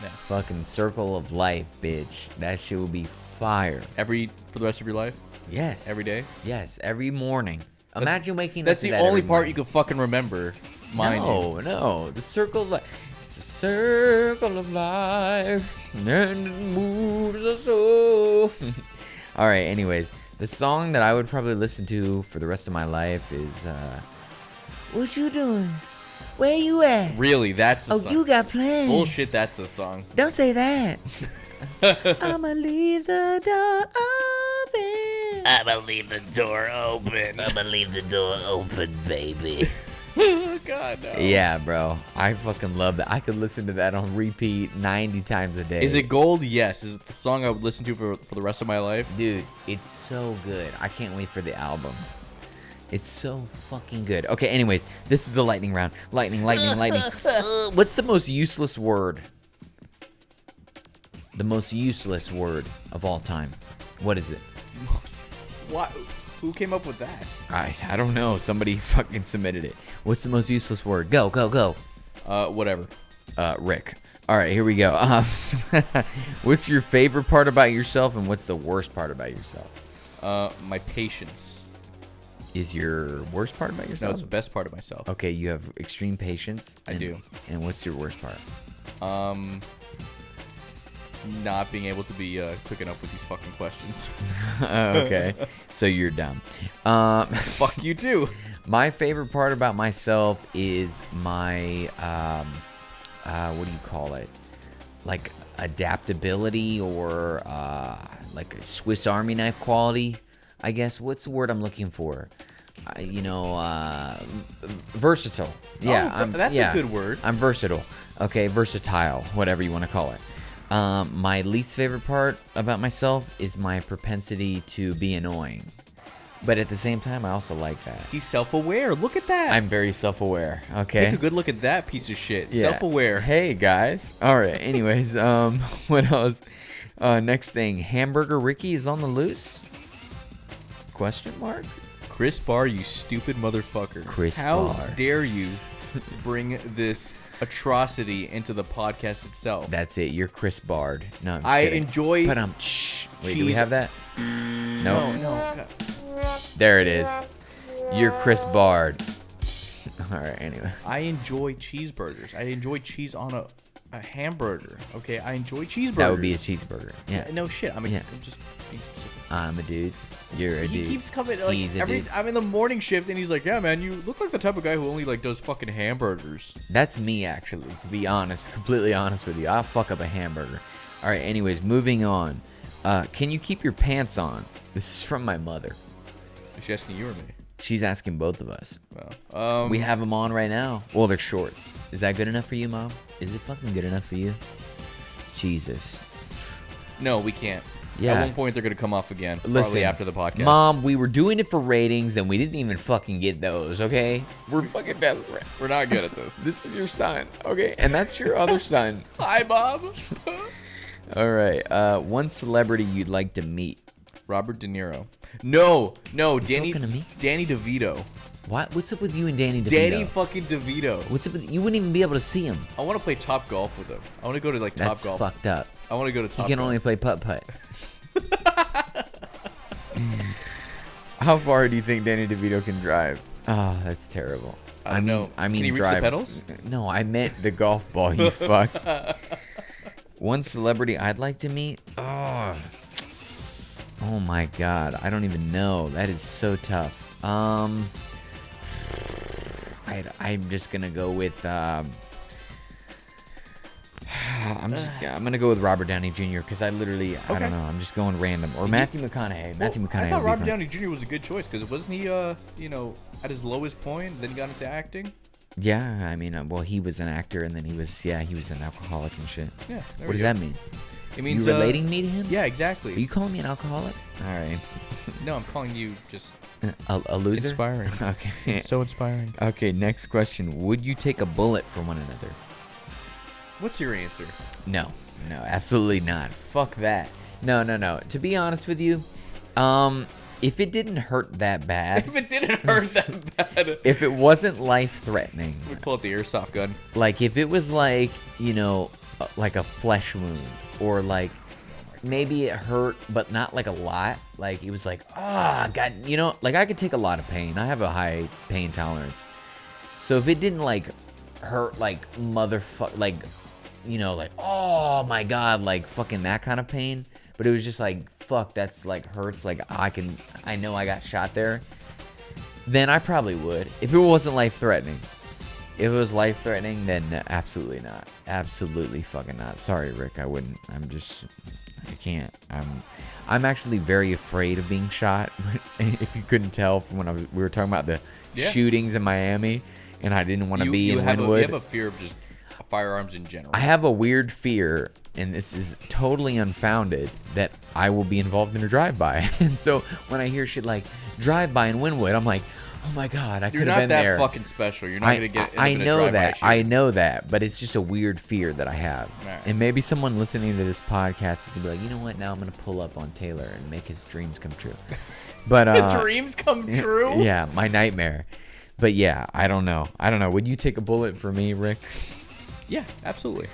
Fucking Circle of Life, bitch. That shit will be fire. For the rest of your life? Yes. Every day? Yes, every morning. Imagine waking up That's to the that only every part morning. you can fucking remember. Mind you. No. The Circle of Life. It's a circle of life. And it moves us so. All right, anyways. The song that I would probably listen to for the rest of my life is, What you doing? Where you at? Really, that's the Oh, song. you got plans. Bullshit, that's the song. Don't say that. I'ma leave the door open. I'ma leave the door open. I'ma leave the door open, baby. Oh, God, no. Yeah, bro. I fucking love that. I could listen to that on repeat 90 times a day. Is it gold? Yes. Is it the song I would listen to for the rest of my life? Dude, it's so good. I can't wait for the album. It's so fucking good. Okay, anyways, this is the lightning round. Lightning. What's the most useless word? The most useless word of all time. What is it? What? Who came up with that? I don't know. Somebody fucking submitted it. What's the most useless word? Go. Whatever. Rick. All right, here we go. What's your favorite part about yourself, and what's the worst part about yourself? My patience. Is your worst part about No, yourself? it's the best part of myself. Okay, you have extreme patience. I do. And what's your worst part? Not being able to be quick enough with these fucking questions. Okay, so you're dumb. Fuck you too. My favorite part about myself is my what do you call it? Like adaptability or like a Swiss Army knife quality, I guess. What's the word I'm looking for? Versatile. Yeah, that's a good word. I'm versatile. Okay, versatile, whatever you want to call it. My least favorite part about myself is my propensity to be annoying. But at the same time, I also like that. He's self-aware. Look at that. I'm very self-aware. Okay. Take a good look at that piece of shit. Yeah. Self-aware. Hey guys. All right. Anyways, what else? Next thing, Hamburger Ricky is on the loose? Question mark? Chris Barr, you stupid motherfucker. Chris How Barr. dare you bring this atrocity into the podcast itself? That's it. You're Chris Bard. No, I'm I kidding. enjoy But shh. Wait, do we cheese- have that? No, No. no. There it is. You're Chris Bard. All right. Anyway. I enjoy cheeseburgers. I enjoy cheese on a hamburger. Okay, I enjoy cheeseburgers. That would be a cheeseburger. Yeah. No shit. I'm Yeah. just being specific. I'm a dude. You're a He dude. keeps coming like He's a dude. I'm in the morning shift and he's like, "Yeah, man, you look like the type of guy who only like does fucking hamburgers." That's me, actually, to be honest. Completely honest with you. I'll fuck up a hamburger. All right, anyways, moving on. Can you keep your pants on? This is from my mother. Is she asking you or me? She's asking both of us. Well, We have them on right now. Well, they're shorts. Is that good enough for you, Mom? Is it fucking good enough for you? Jesus. no, we can't. Yeah. At one point, they're gonna come off again. Listen, Probably after the podcast. Mom, we were doing it for ratings, and we didn't even fucking get those, okay? We're fucking best friends. we're not good at this. This is your son, okay? And that's your other son. Hi, Bob. All right. One celebrity you'd like to meet. Robert De Niro. No, Danny. talking to me? Danny DeVito. What? What's up with you and Danny DeVito? Danny fucking DeVito. What's up with you? Wouldn't even be able to see him. I want to play Top Golf with him. I want to go to like That's Top Golf. fucked up. I want to go to He Top can Golf. only play putt-putt. How far do you think Danny DeVito can drive? Oh, that's terrible. I don't know. I mean, Can he reach the drive. pedals? No, I meant the golf ball. You fuck. One celebrity I'd like to meet. Oh my god, I don't even know. That is so tough. I'm just gonna go with. I'm gonna go with Robert Downey Jr. because I don't know. I'm just going random. Or Matthew McConaughey. Matthew McConaughey. I thought would be Robert fun. Downey Jr. was a good choice because wasn't he, at his lowest point, then he got into acting? Yeah, I mean, well, he was an actor, and then he was an alcoholic and shit. Yeah. What does that mean? It means You relating me to him? Yeah, Are exactly. you calling me an alcoholic? All right. No, I'm calling you just A loser? inspiring. Okay. It's so inspiring. Okay, next question. Would you take a bullet for one another? What's your answer? No, absolutely not. Fuck that. No. To be honest with you, If it didn't hurt that bad, If it didn't hurt that bad. if it wasn't life-threatening, We pull out the airsoft gun. like if it was like, like a flesh wound, or like maybe it hurt but not like a lot, like it was like, god, like I could take a lot of pain. I have a high pain tolerance. So if it didn't like hurt like motherfucker, like like, oh my god, like fucking that kind of pain, but it was just like, fuck, that's like hurts, like I know I got shot there, then I probably would. If it wasn't life-threatening. If it was life-threatening, then absolutely not. Absolutely fucking not. Sorry, Rick, I wouldn't. I can't. I'm actually very afraid of being shot. If you couldn't tell from when we were talking about the shootings in Miami, and I didn't want to be in Wynwood. You have a fear of just firearms in general. I have a weird fear, and this is totally unfounded, that I will be involved in a drive-by. And so when I hear shit like drive-by in Wynwood, I'm like, oh my god, I could have been there. You're not that fucking special. You're not gonna get. I know that. I know that, but it's just a weird fear that I have. Right. And maybe someone listening to this podcast is gonna be like, you know what? Now I'm gonna pull up on Taylor and make his dreams come true. But dreams come true. Yeah, my nightmare. But yeah, I don't know. Would you take a bullet for me, Rick? Yeah, absolutely.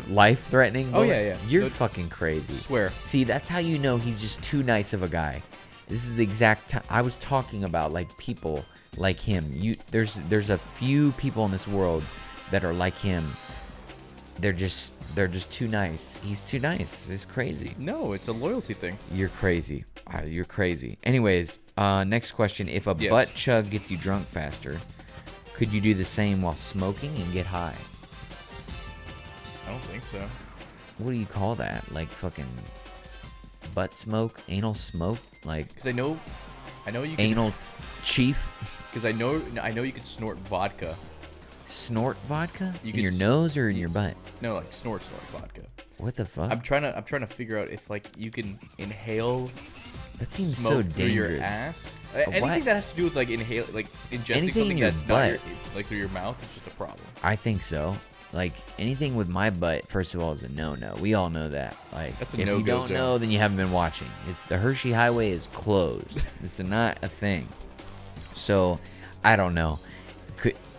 Life-threatening? Oh yeah. You're fucking crazy. Swear. See, that's how you know he's just too nice of a guy. This is the exact time I was talking about, like, people like him. There's a few people in this world that are like him. They're just too nice. He's too nice. It's crazy. No, it's a loyalty thing. You're crazy. You're crazy. Anyways, next question. If a butt chug gets you drunk faster, could you do the same while smoking and get high? I don't think so. What do you call that? Like fucking butt smoke? Anal smoke? Like, because I know you can, anal chief? Because I know you could snort vodka. Snort vodka? In your nose or in your butt? No, like snort vodka. What the fuck? I'm trying to figure out if like you can inhale. That seems smoke so through dangerous. Your ass. Anything that has to do with like ingesting something that's not like through your mouth is just a problem. I think so. Like anything with my butt, first of all, is a no-no. We all know that. Like, that's a if no-go you don't zone. know, then you haven't been watching. It's the Hershey Highway is closed. This is not a thing. So, I don't know.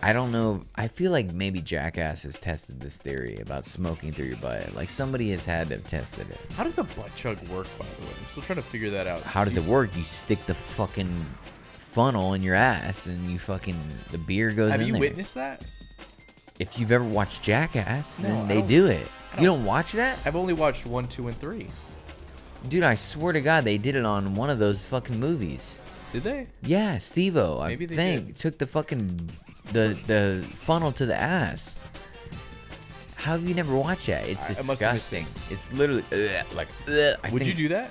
I don't know. I feel like maybe Jackass has tested this theory about smoking through your butt. Like somebody has had to have tested it. How does a butt chug work, by the way? I'm still trying to figure that out. How does it work? You stick the fucking funnel in your ass, and the beer goes in there. Have you witnessed that? If you've ever watched Jackass, No, then they do it. You don't watch that? I've only watched 1, 2, and 3. Dude, I swear to God, they did it on one of those fucking movies. Did they? Yeah, Steve-O, Maybe I they think, did. took the fucking the funnel to the ass. How have you never watched that? It's I must have missed disgusting. It's literally Would you do that?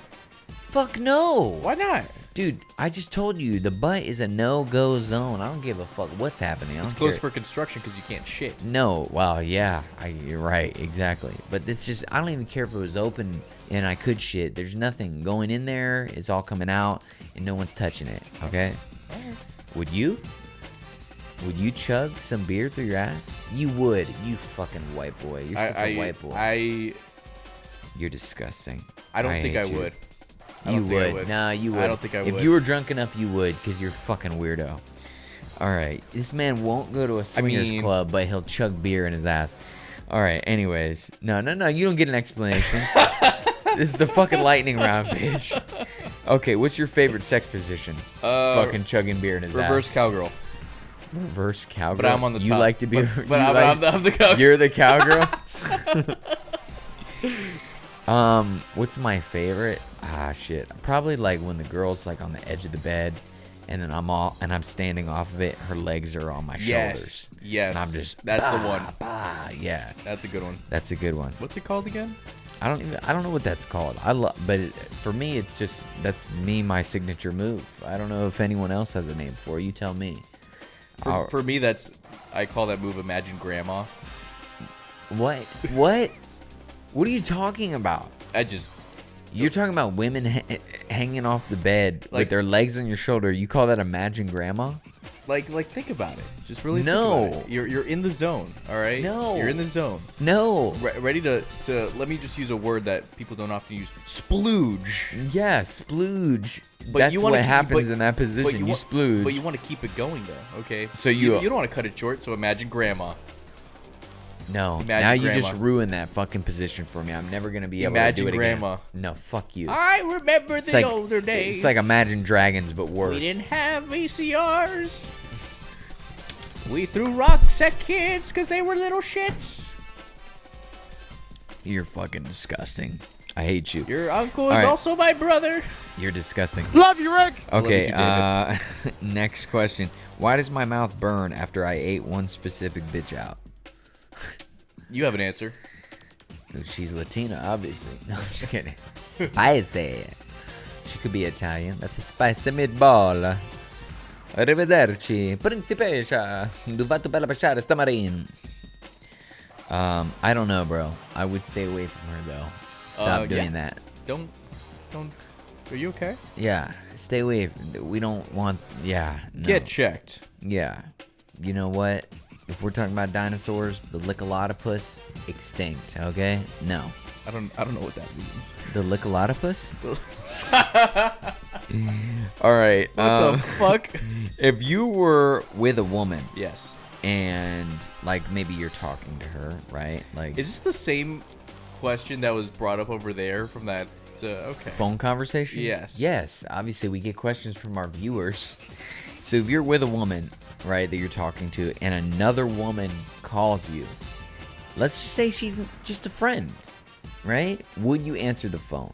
Fuck no. Why not? Dude, I just told you the butt is a no-go zone. I don't give a fuck what's happening. I don't It's closed care. for construction because you can't shit. No, well, yeah, you're right, exactly. But it's just, I don't even care if it was open and I could shit. There's nothing going in there. It's all coming out, and no one's touching it. Okay? Would you? Would you chug some beer through your ass? You would. You fucking white boy. You're such a white boy. You're disgusting. I don't think I hate you. would. You would. Nah, you would. I don't think I would. If you were drunk enough, you would, because you're a fucking weirdo. All right. This man won't go to a swingers club, but he'll chug beer in his ass. All right. Anyways. No. You don't get an explanation. This is the fucking lightning round, bitch. Okay. What's your favorite sex position? Fucking chugging beer in his ass. Reverse cowgirl. Reverse cowgirl? But I'm on the top. You like to be... But I'm the cowgirl. You're the cowgirl? What's my favorite? Shit. Probably like when the girl's like on the edge of the bed, and then I'm standing off of it. Her legs are on my shoulders. Yes. And I'm just. That's the one. Yeah. That's a good one. That's a good one. What's it called again? I don't know what that's called. For me, it's just that's my signature move. I don't know if anyone else has a name for it. You tell me. For me, I call that move Imagine Grandma. What? What are you talking about? You're talking about women hanging off the bed with their legs on your shoulder. You call that Imagine Grandma? Like think about it. Just really No. think about it. You're in the zone, all right? No. You're in the zone. No. Ready to let me just use a word that people don't often use. Splooge. Yeah, splooge. But That's you what wanna happens in that position. You splooge. But you want to keep it going though, okay? So you don't want to cut it short, so imagine grandma. No. Imagine now you grandma. just ruined that fucking position for me. I'm never going to be able Imagine to do it grandma. again. No, fuck you. I remember the older days. It's like Imagine Dragons, but worse. We didn't have VCRs. We threw rocks at kids because they were little shits. You're fucking disgusting. I hate you. Your uncle is right. also my brother. You're disgusting. Love you, Rick. Okay, Love you too, next question. Why does my mouth burn after I ate one specific bitch out? You have an answer. She's Latina, obviously. No, I'm just kidding. Spicy. She could be Italian. That's a spicy meatball. Arrivederci. Principessa. Duvato per la pesciare stamarin. I don't know, bro. I would stay away from her, though. Stop doing that. Don't. Are you okay? Yeah, stay away. We don't want. Yeah. No. Get checked. Yeah. You know what? If we're talking about dinosaurs, the Lickalotopus extinct. Okay? No. I don't know what that means. The Lickalotopus? All right. What the fuck? If you were with a woman, Yes. and like maybe you're talking to her, right? Like Is this the same question that was brought up over there from that? Okay. phone conversation? Yes. Yes. Obviously, we get questions from our viewers. So if you're with a woman, right, that you're talking to, and another woman calls you, let's just say she's just a friend, right? Would you answer the phone?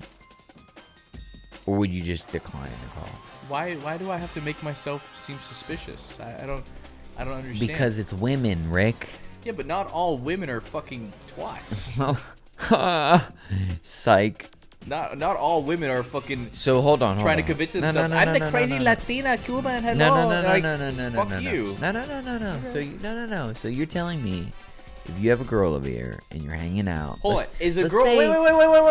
Or would you just decline the call? Why do I have to make myself seem suspicious? I don't understand. Because it's women, Rick. Yeah, but not all women are fucking twats. Psych. Not all women are fucking So hold on. trying to convince themselves. I'm the crazy Latina Cuban. Hello. No. Fuck you. No. So no. So you're telling me if you have a girl over here and you're hanging out. Hold on. Is the let's girl? say-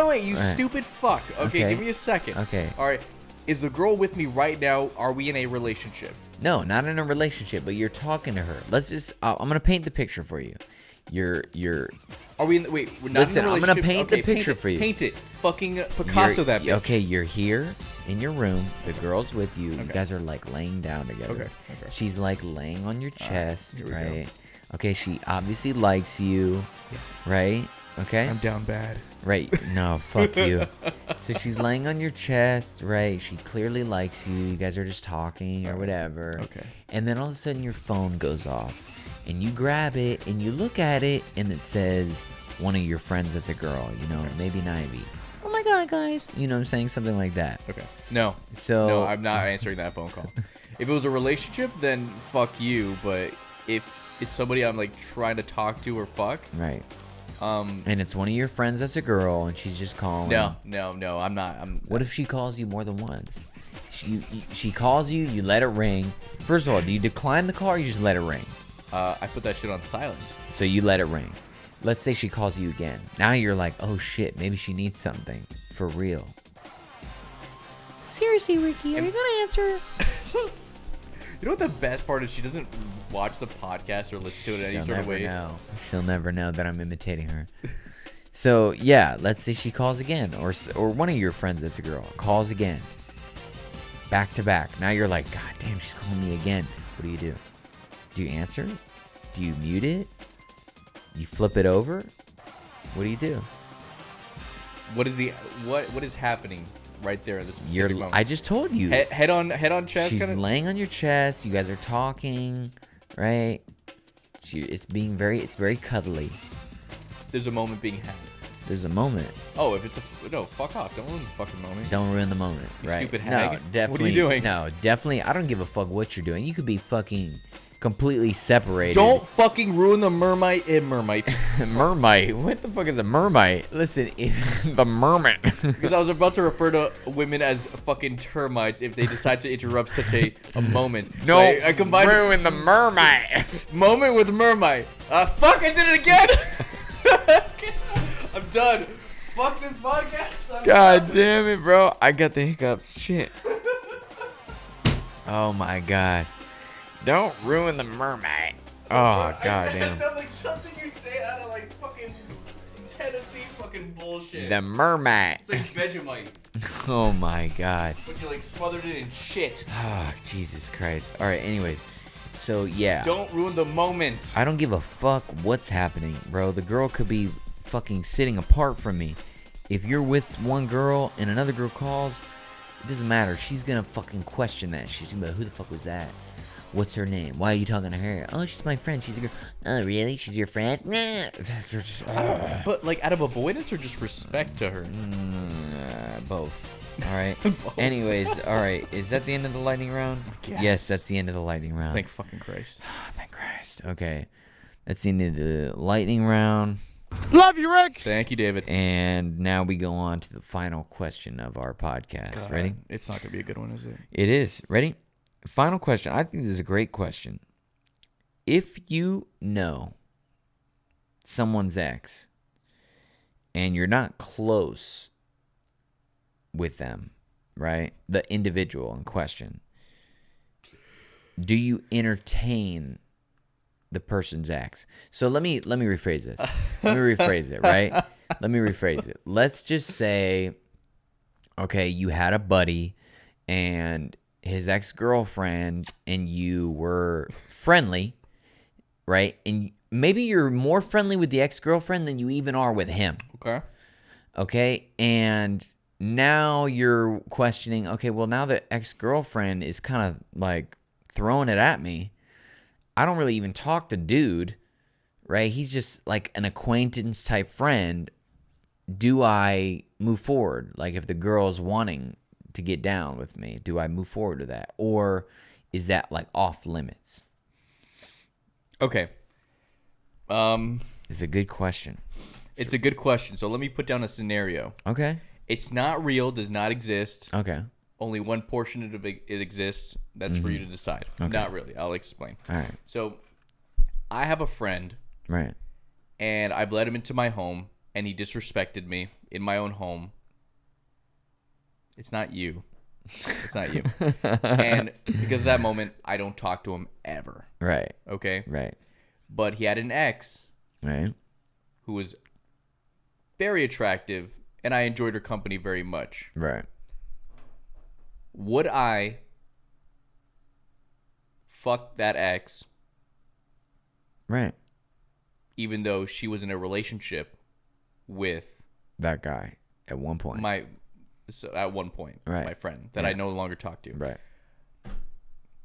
Wait. You Right. stupid fuck. Okay, Okay. give me a second. Okay. All right. Is the girl with me right now? Are we in a relationship? No, not in a relationship, but you're talking to her. Let's just. I'm gonna paint the picture for you. You're. Are we in? Wait, we're not Listen, in a I'm gonna relationship. paint the picture for you. Paint it. Fucking Picasso you're- that bitch. Okay, you're here in your room. The girl's with you. You Okay. guys are like laying down together. Okay. She's like laying on your chest, here we go. right? Okay, she obviously likes you, right? Okay. I'm down bad. Right. No, fuck you. So she's laying on your chest, right? She clearly likes you. You guys are just talking or whatever. Okay. And then all of a sudden your phone goes off. And you grab it and you look at it and it says one of your friends that's a girl, you know, maybe Nivy. Oh my god, guys. You know what I'm saying? Something like that. Okay. No. So No, I'm not answering that phone call. If it was a relationship, then fuck you. But if it's somebody I'm like trying to talk to or fuck, right. And it's one of your friends that's a girl and she's just calling. no, I'm not. What if she calls you more than once? She calls you, you let it ring. First of all, do you decline the call or you just let it ring? I put that shit on silent. So you let it ring. Let's say she calls you again. Now you're like, oh shit, maybe she needs something. For real. Seriously, Ricky, are you gonna answer? You know what the best part is? She doesn't watch the podcast or listen to it in any sort of way. Know. She'll never know that I'm imitating her. So yeah, let's say she calls again, or one of your friends that's a girl calls again, back to back. Now you're like, God damn, she's calling me again. What do you do? Do you answer? Do you mute it? You flip it over? What do you do? What is happening right there in this specific moment? I just told you. Head on chest. She's kind of. laying on your chest. You guys are talking, right? It's very cuddly. There's a moment being had. There's a moment. Oh, if it's no, fuck off! Don't ruin the fucking moment. Don't ruin the moment, You right? stupid hag. No, definitely. What are you doing? No, definitely. I don't give a fuck what you're doing. You could be fucking completely separated. Don't fucking ruin the mermaid. Mermaid. What the fuck is a mermaid? Listen, the mermaid. Because I was about to refer to women as fucking termites if they decide to interrupt such a moment. No, So I combined ruin the mermaid. moment with mermaid. Fuck! I did it again. I'm done. Fuck this podcast. God damn it, bro. I got the hiccups. Shit. Oh my god. Don't ruin the mermaid. Oh, god damn. That sounds like something you'd say out of like fucking Tennessee fucking bullshit. The mermaid. It's like Vegemite. Oh my god. But you like smothered it in shit. Oh, Jesus Christ. All right, anyways. So, yeah. Don't ruin the moment. I don't give a fuck what's happening, bro. The girl could be fucking sitting apart from me. If you're with one girl and another girl calls, it doesn't matter. She's gonna fucking question that. She's gonna be like, who the fuck was that? What's her name? Why are you talking to her? Oh, she's my friend. She's a girl. Oh, really? She's your friend? Nah. But like out of avoidance or just respect to her? Both. All right. Anyways, all right. Is that the end of the lightning round? Yes, that's the end of the lightning round. Thank fucking Christ. Thank Christ. Okay. That's the end of the lightning round. Love you, Rick. Thank you, David. And now we go on to the final question of our podcast. God, Ready? It's not gonna be a good one, is it? It is. Ready? Final question. I think this is a great question. If you know someone's ex and you're not close with them, right? The individual in question, do you entertain the person's ex? So let me rephrase this. Let me rephrase it, right? Let me rephrase it. Let's just say, okay, you had a buddy and his ex-girlfriend and you were friendly, right? And maybe you're more friendly with the ex-girlfriend than you even are with him. Okay? And now you're questioning, okay, well, now the ex-girlfriend is kind of like throwing it at me. I don't really even talk to dude, right? He's just like an acquaintance type friend. Do I move forward? Like if the girl's wanting to get down with me, do I move forward to that? Or is that like off limits? Okay. It's a good question. It's a good question. So let me put down a scenario. Okay. It's not real, does not exist. Okay. Only one portion of it exists. That's for you to decide. Okay. Not really. I'll explain. All right. So I have a friend, Right. and I've let him into my home, and he disrespected me in my own home. It's not you. It's not you. And because of that moment, I don't talk to him ever. Right. Okay? Right. But he had an ex Right. who was very attractive, and I enjoyed her company very much. Right. Would I fuck that ex Right. even though she was in a relationship with That guy at one point. at one point, Right. my friend that Yeah. I no longer talk to? Right.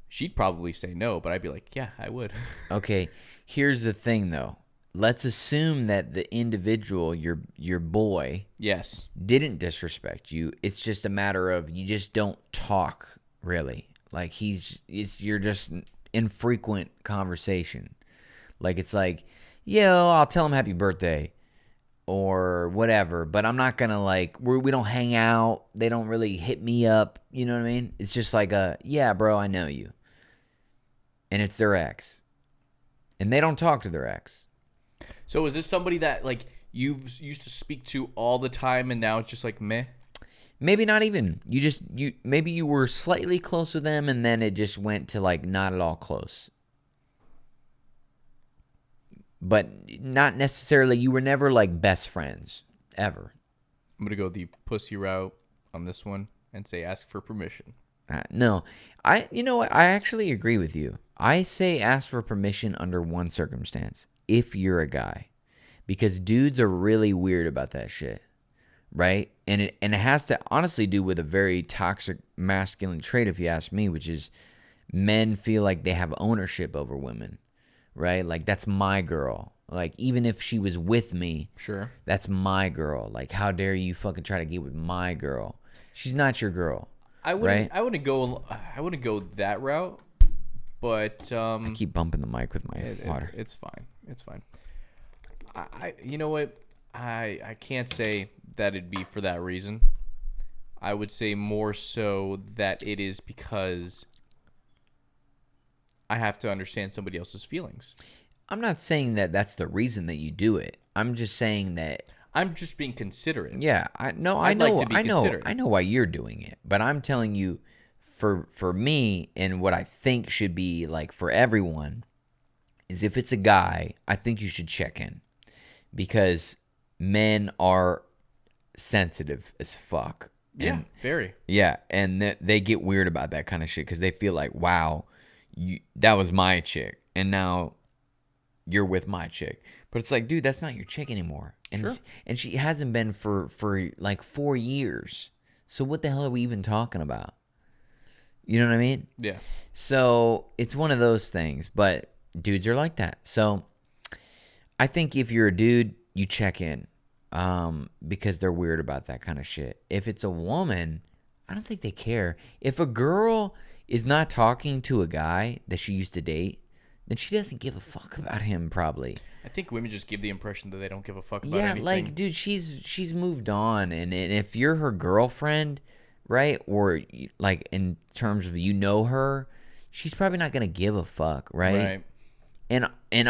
She'd probably say no, but I'd be like, yeah, I would. Okay. Here's the thing though. Let's assume that the individual, your boy, Yes. didn't disrespect you. It's just a matter of you just don't talk really. Like you're just infrequent conversation. Like it's like, yo, I'll tell him happy birthday or whatever, but I'm not gonna like we don't hang out. They don't really hit me up. You know what I mean? It's just like yeah, bro, I know you. And it's their ex. And they don't talk to their ex. So is this somebody that like you used to speak to all the time and now it's just like meh? Maybe not even. Maybe you were slightly close with them and then it just went to like not at all close. But not necessarily, you were never like best friends ever. I'm going to go the pussy route on this one and say ask for permission. No. You know what? I actually agree with you. I say ask for permission under one circumstance. If you're a guy. Because dudes are really weird about that shit. Right? And it has to honestly do with a very toxic masculine trait, if you ask me, which is men feel like they have ownership over women. Right? Like, that's my girl. Like, even if she was with me, Sure. that's my girl. Like, how dare you fucking try to get with my girl? She's not your girl. I wouldn't go that route, but I keep bumping the mic with my water. It's fine. It's fine. You know what? I can't say that it'd be for that reason. I would say more so that it is because I have to understand somebody else's feelings. I'm not saying that that's the reason that you do it. I'm just saying that. I'm just being considerate. Yeah, I know I'd like to be considerate. I know why you're doing it, but I'm telling you, for me, and what I think should be like for everyone, is if it's a guy, I think you should check in, because men are sensitive as fuck. Yeah, very. Yeah, and they get weird about that kind of shit because they feel like, wow, that was my chick, and now you're with my chick. But it's like, dude, that's not your chick anymore. And Sure. And she hasn't been for like 4 years. So what the hell are we even talking about? You know what I mean? Yeah. So it's one of those things, but dudes are like that. So I think if you're a dude, you check in, because they're weird about that kind of shit. If it's a woman, I don't think they care. If a girl is not talking to a guy that she used to date, then she doesn't give a fuck about him, probably. I think women just give the impression that they don't give a fuck about Yeah, anything. like, dude, she's moved on, and if you're her girlfriend, right, or like in terms of her, she's probably not gonna give a fuck, right? Right. And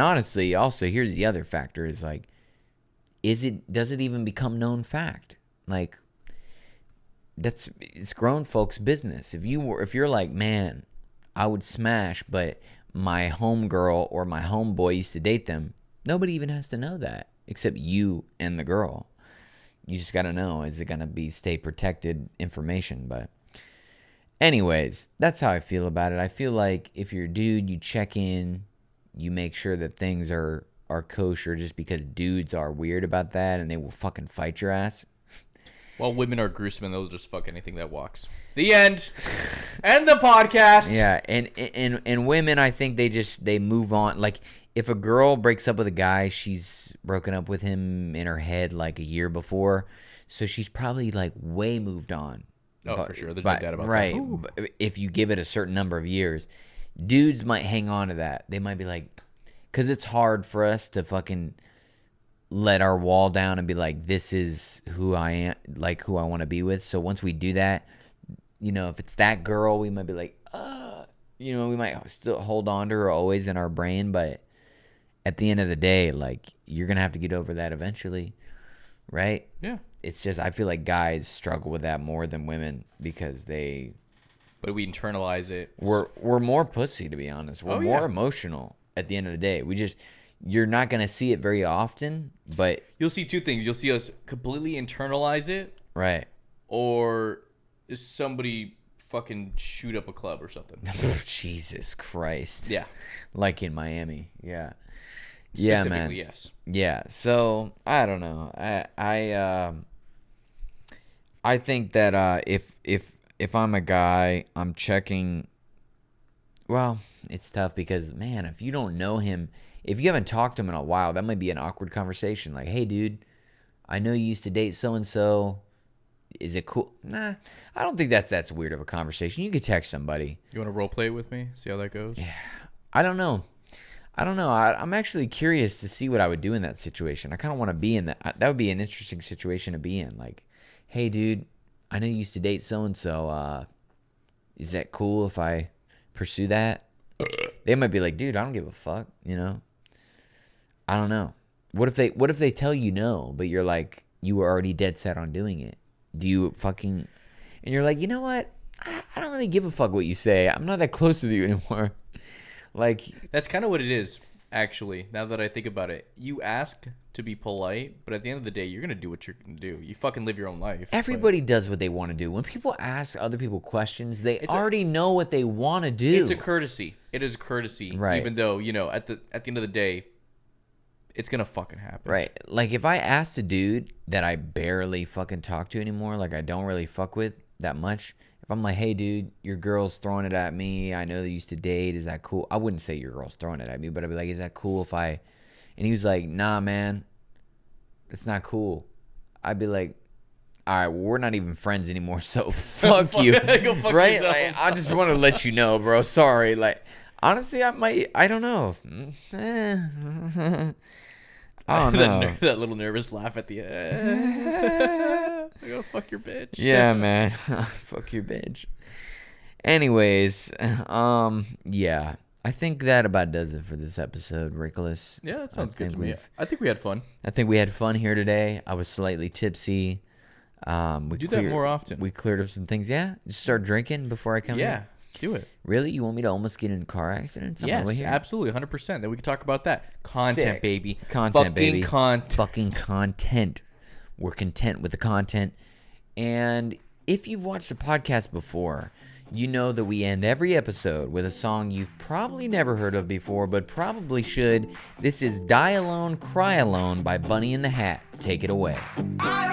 honestly, also here's the other factor is like, does it even become known fact? Like, it's grown folks' business. If you're like, man, I would smash, but my homegirl or my homeboy used to date them, nobody even has to know that except you and the girl. You just got to know, is it going to be stay protected information? But anyways, that's how I feel about it. I feel like if you're a dude, you check in, you make sure that things are kosher, just because dudes are weird about that and they will fucking fight your ass. Well, women are gruesome and they'll just fuck anything that walks. The end. End the podcast. Yeah, and women, I think they move on. Like, if a girl breaks up with a guy, she's broken up with him in her head like a year before, so she's probably like way moved on. Oh, for sure. There's no doubt about right. that. Ooh. If you give it a certain number of years, dudes might hang on to that. They might be like, because it's hard for us to fucking let our wall down and be like, this is who I am, like who I want to be with. So once we do that, if it's that girl, we might be like, we might still hold on to her always in our brain, but at the end of the day, like, you're gonna have to get over that eventually, right? Yeah. It's just, I feel like guys struggle with that more than women because but we internalize it. We're more pussy, to be honest. We're more emotional at the end of the day. You're not gonna see it very often, but You'll see two things. You'll see us completely internalize it, right. or is somebody fucking shoot up a club or something. Jesus Christ. Yeah. Like in Miami. Yeah. Specifically, Yeah, man. yes. Yeah. So I don't know. I think that if I'm a guy, I'm checking. Well, it's tough because, man, if you don't know him, if you haven't talked to him in a while, that might be an awkward conversation. Like, hey, dude, I know you used to date so and so. Is it cool? Nah, I don't think that's weird of a conversation. You could text somebody. You want to role play with me? See how that goes? Yeah. I don't know. I'm actually curious to see what I would do in that situation. I kind of want to be in that. That would be an interesting situation to be in. Like, hey, dude, I know you used to date so and so. Is that cool if I pursue that? They might be like, dude, I don't give a fuck. I don't know. What if they tell you no, but you're like, you were already dead set on doing it? Do you fucking, and you're like, you know what? I don't really give a fuck what you say. I'm not that close with you anymore. Like, that's kind of what it is, actually. Now that I think about it, you ask to be polite, but at the end of the day, you're gonna do what you're gonna do. You fucking live your own life. Everybody does what they want to do. When people ask other people questions, they already know what they want to do. It's a courtesy. It is a courtesy, right? Even though at the end of the day, it's gonna fucking happen. Right. Like, if I asked a dude that I barely fucking talk to anymore, like I don't really fuck with that much, if I'm like, hey, dude, your girl's throwing it at me. I know they used to date. Is that cool? I wouldn't say your girl's throwing it at me, but I'd be like, is that cool if I... And he was like, nah, man, it's not cool. I'd be like, all right, well, we're not even friends anymore, so fuck you. Go fuck right? yourself. Like, I just want to let you know, bro. Sorry. Like, honestly, I don't know. I don't know. that little nervous laugh at the end. Go fuck your bitch. Yeah, man. Fuck your bitch. Anyways, yeah. I think that about does it for this episode, Rickolas. Yeah, that sounds good to me. I think we had fun. I think we had fun here today. I was slightly tipsy. We Do that more often. We cleared up some things. Yeah, just start drinking before I come in. Yeah, do it. Really? You want me to almost get in a car accident? Yes, absolutely, 100%. Then we can talk about that. Content, Sick. baby. Content, baby. Content. Fucking content. We're content with the content. And if you've watched the podcast before, you know that we end every episode with a song you've probably never heard of before, but probably should. This is Die Alone, Cry Alone by Bunny in the Hat. Take it away. I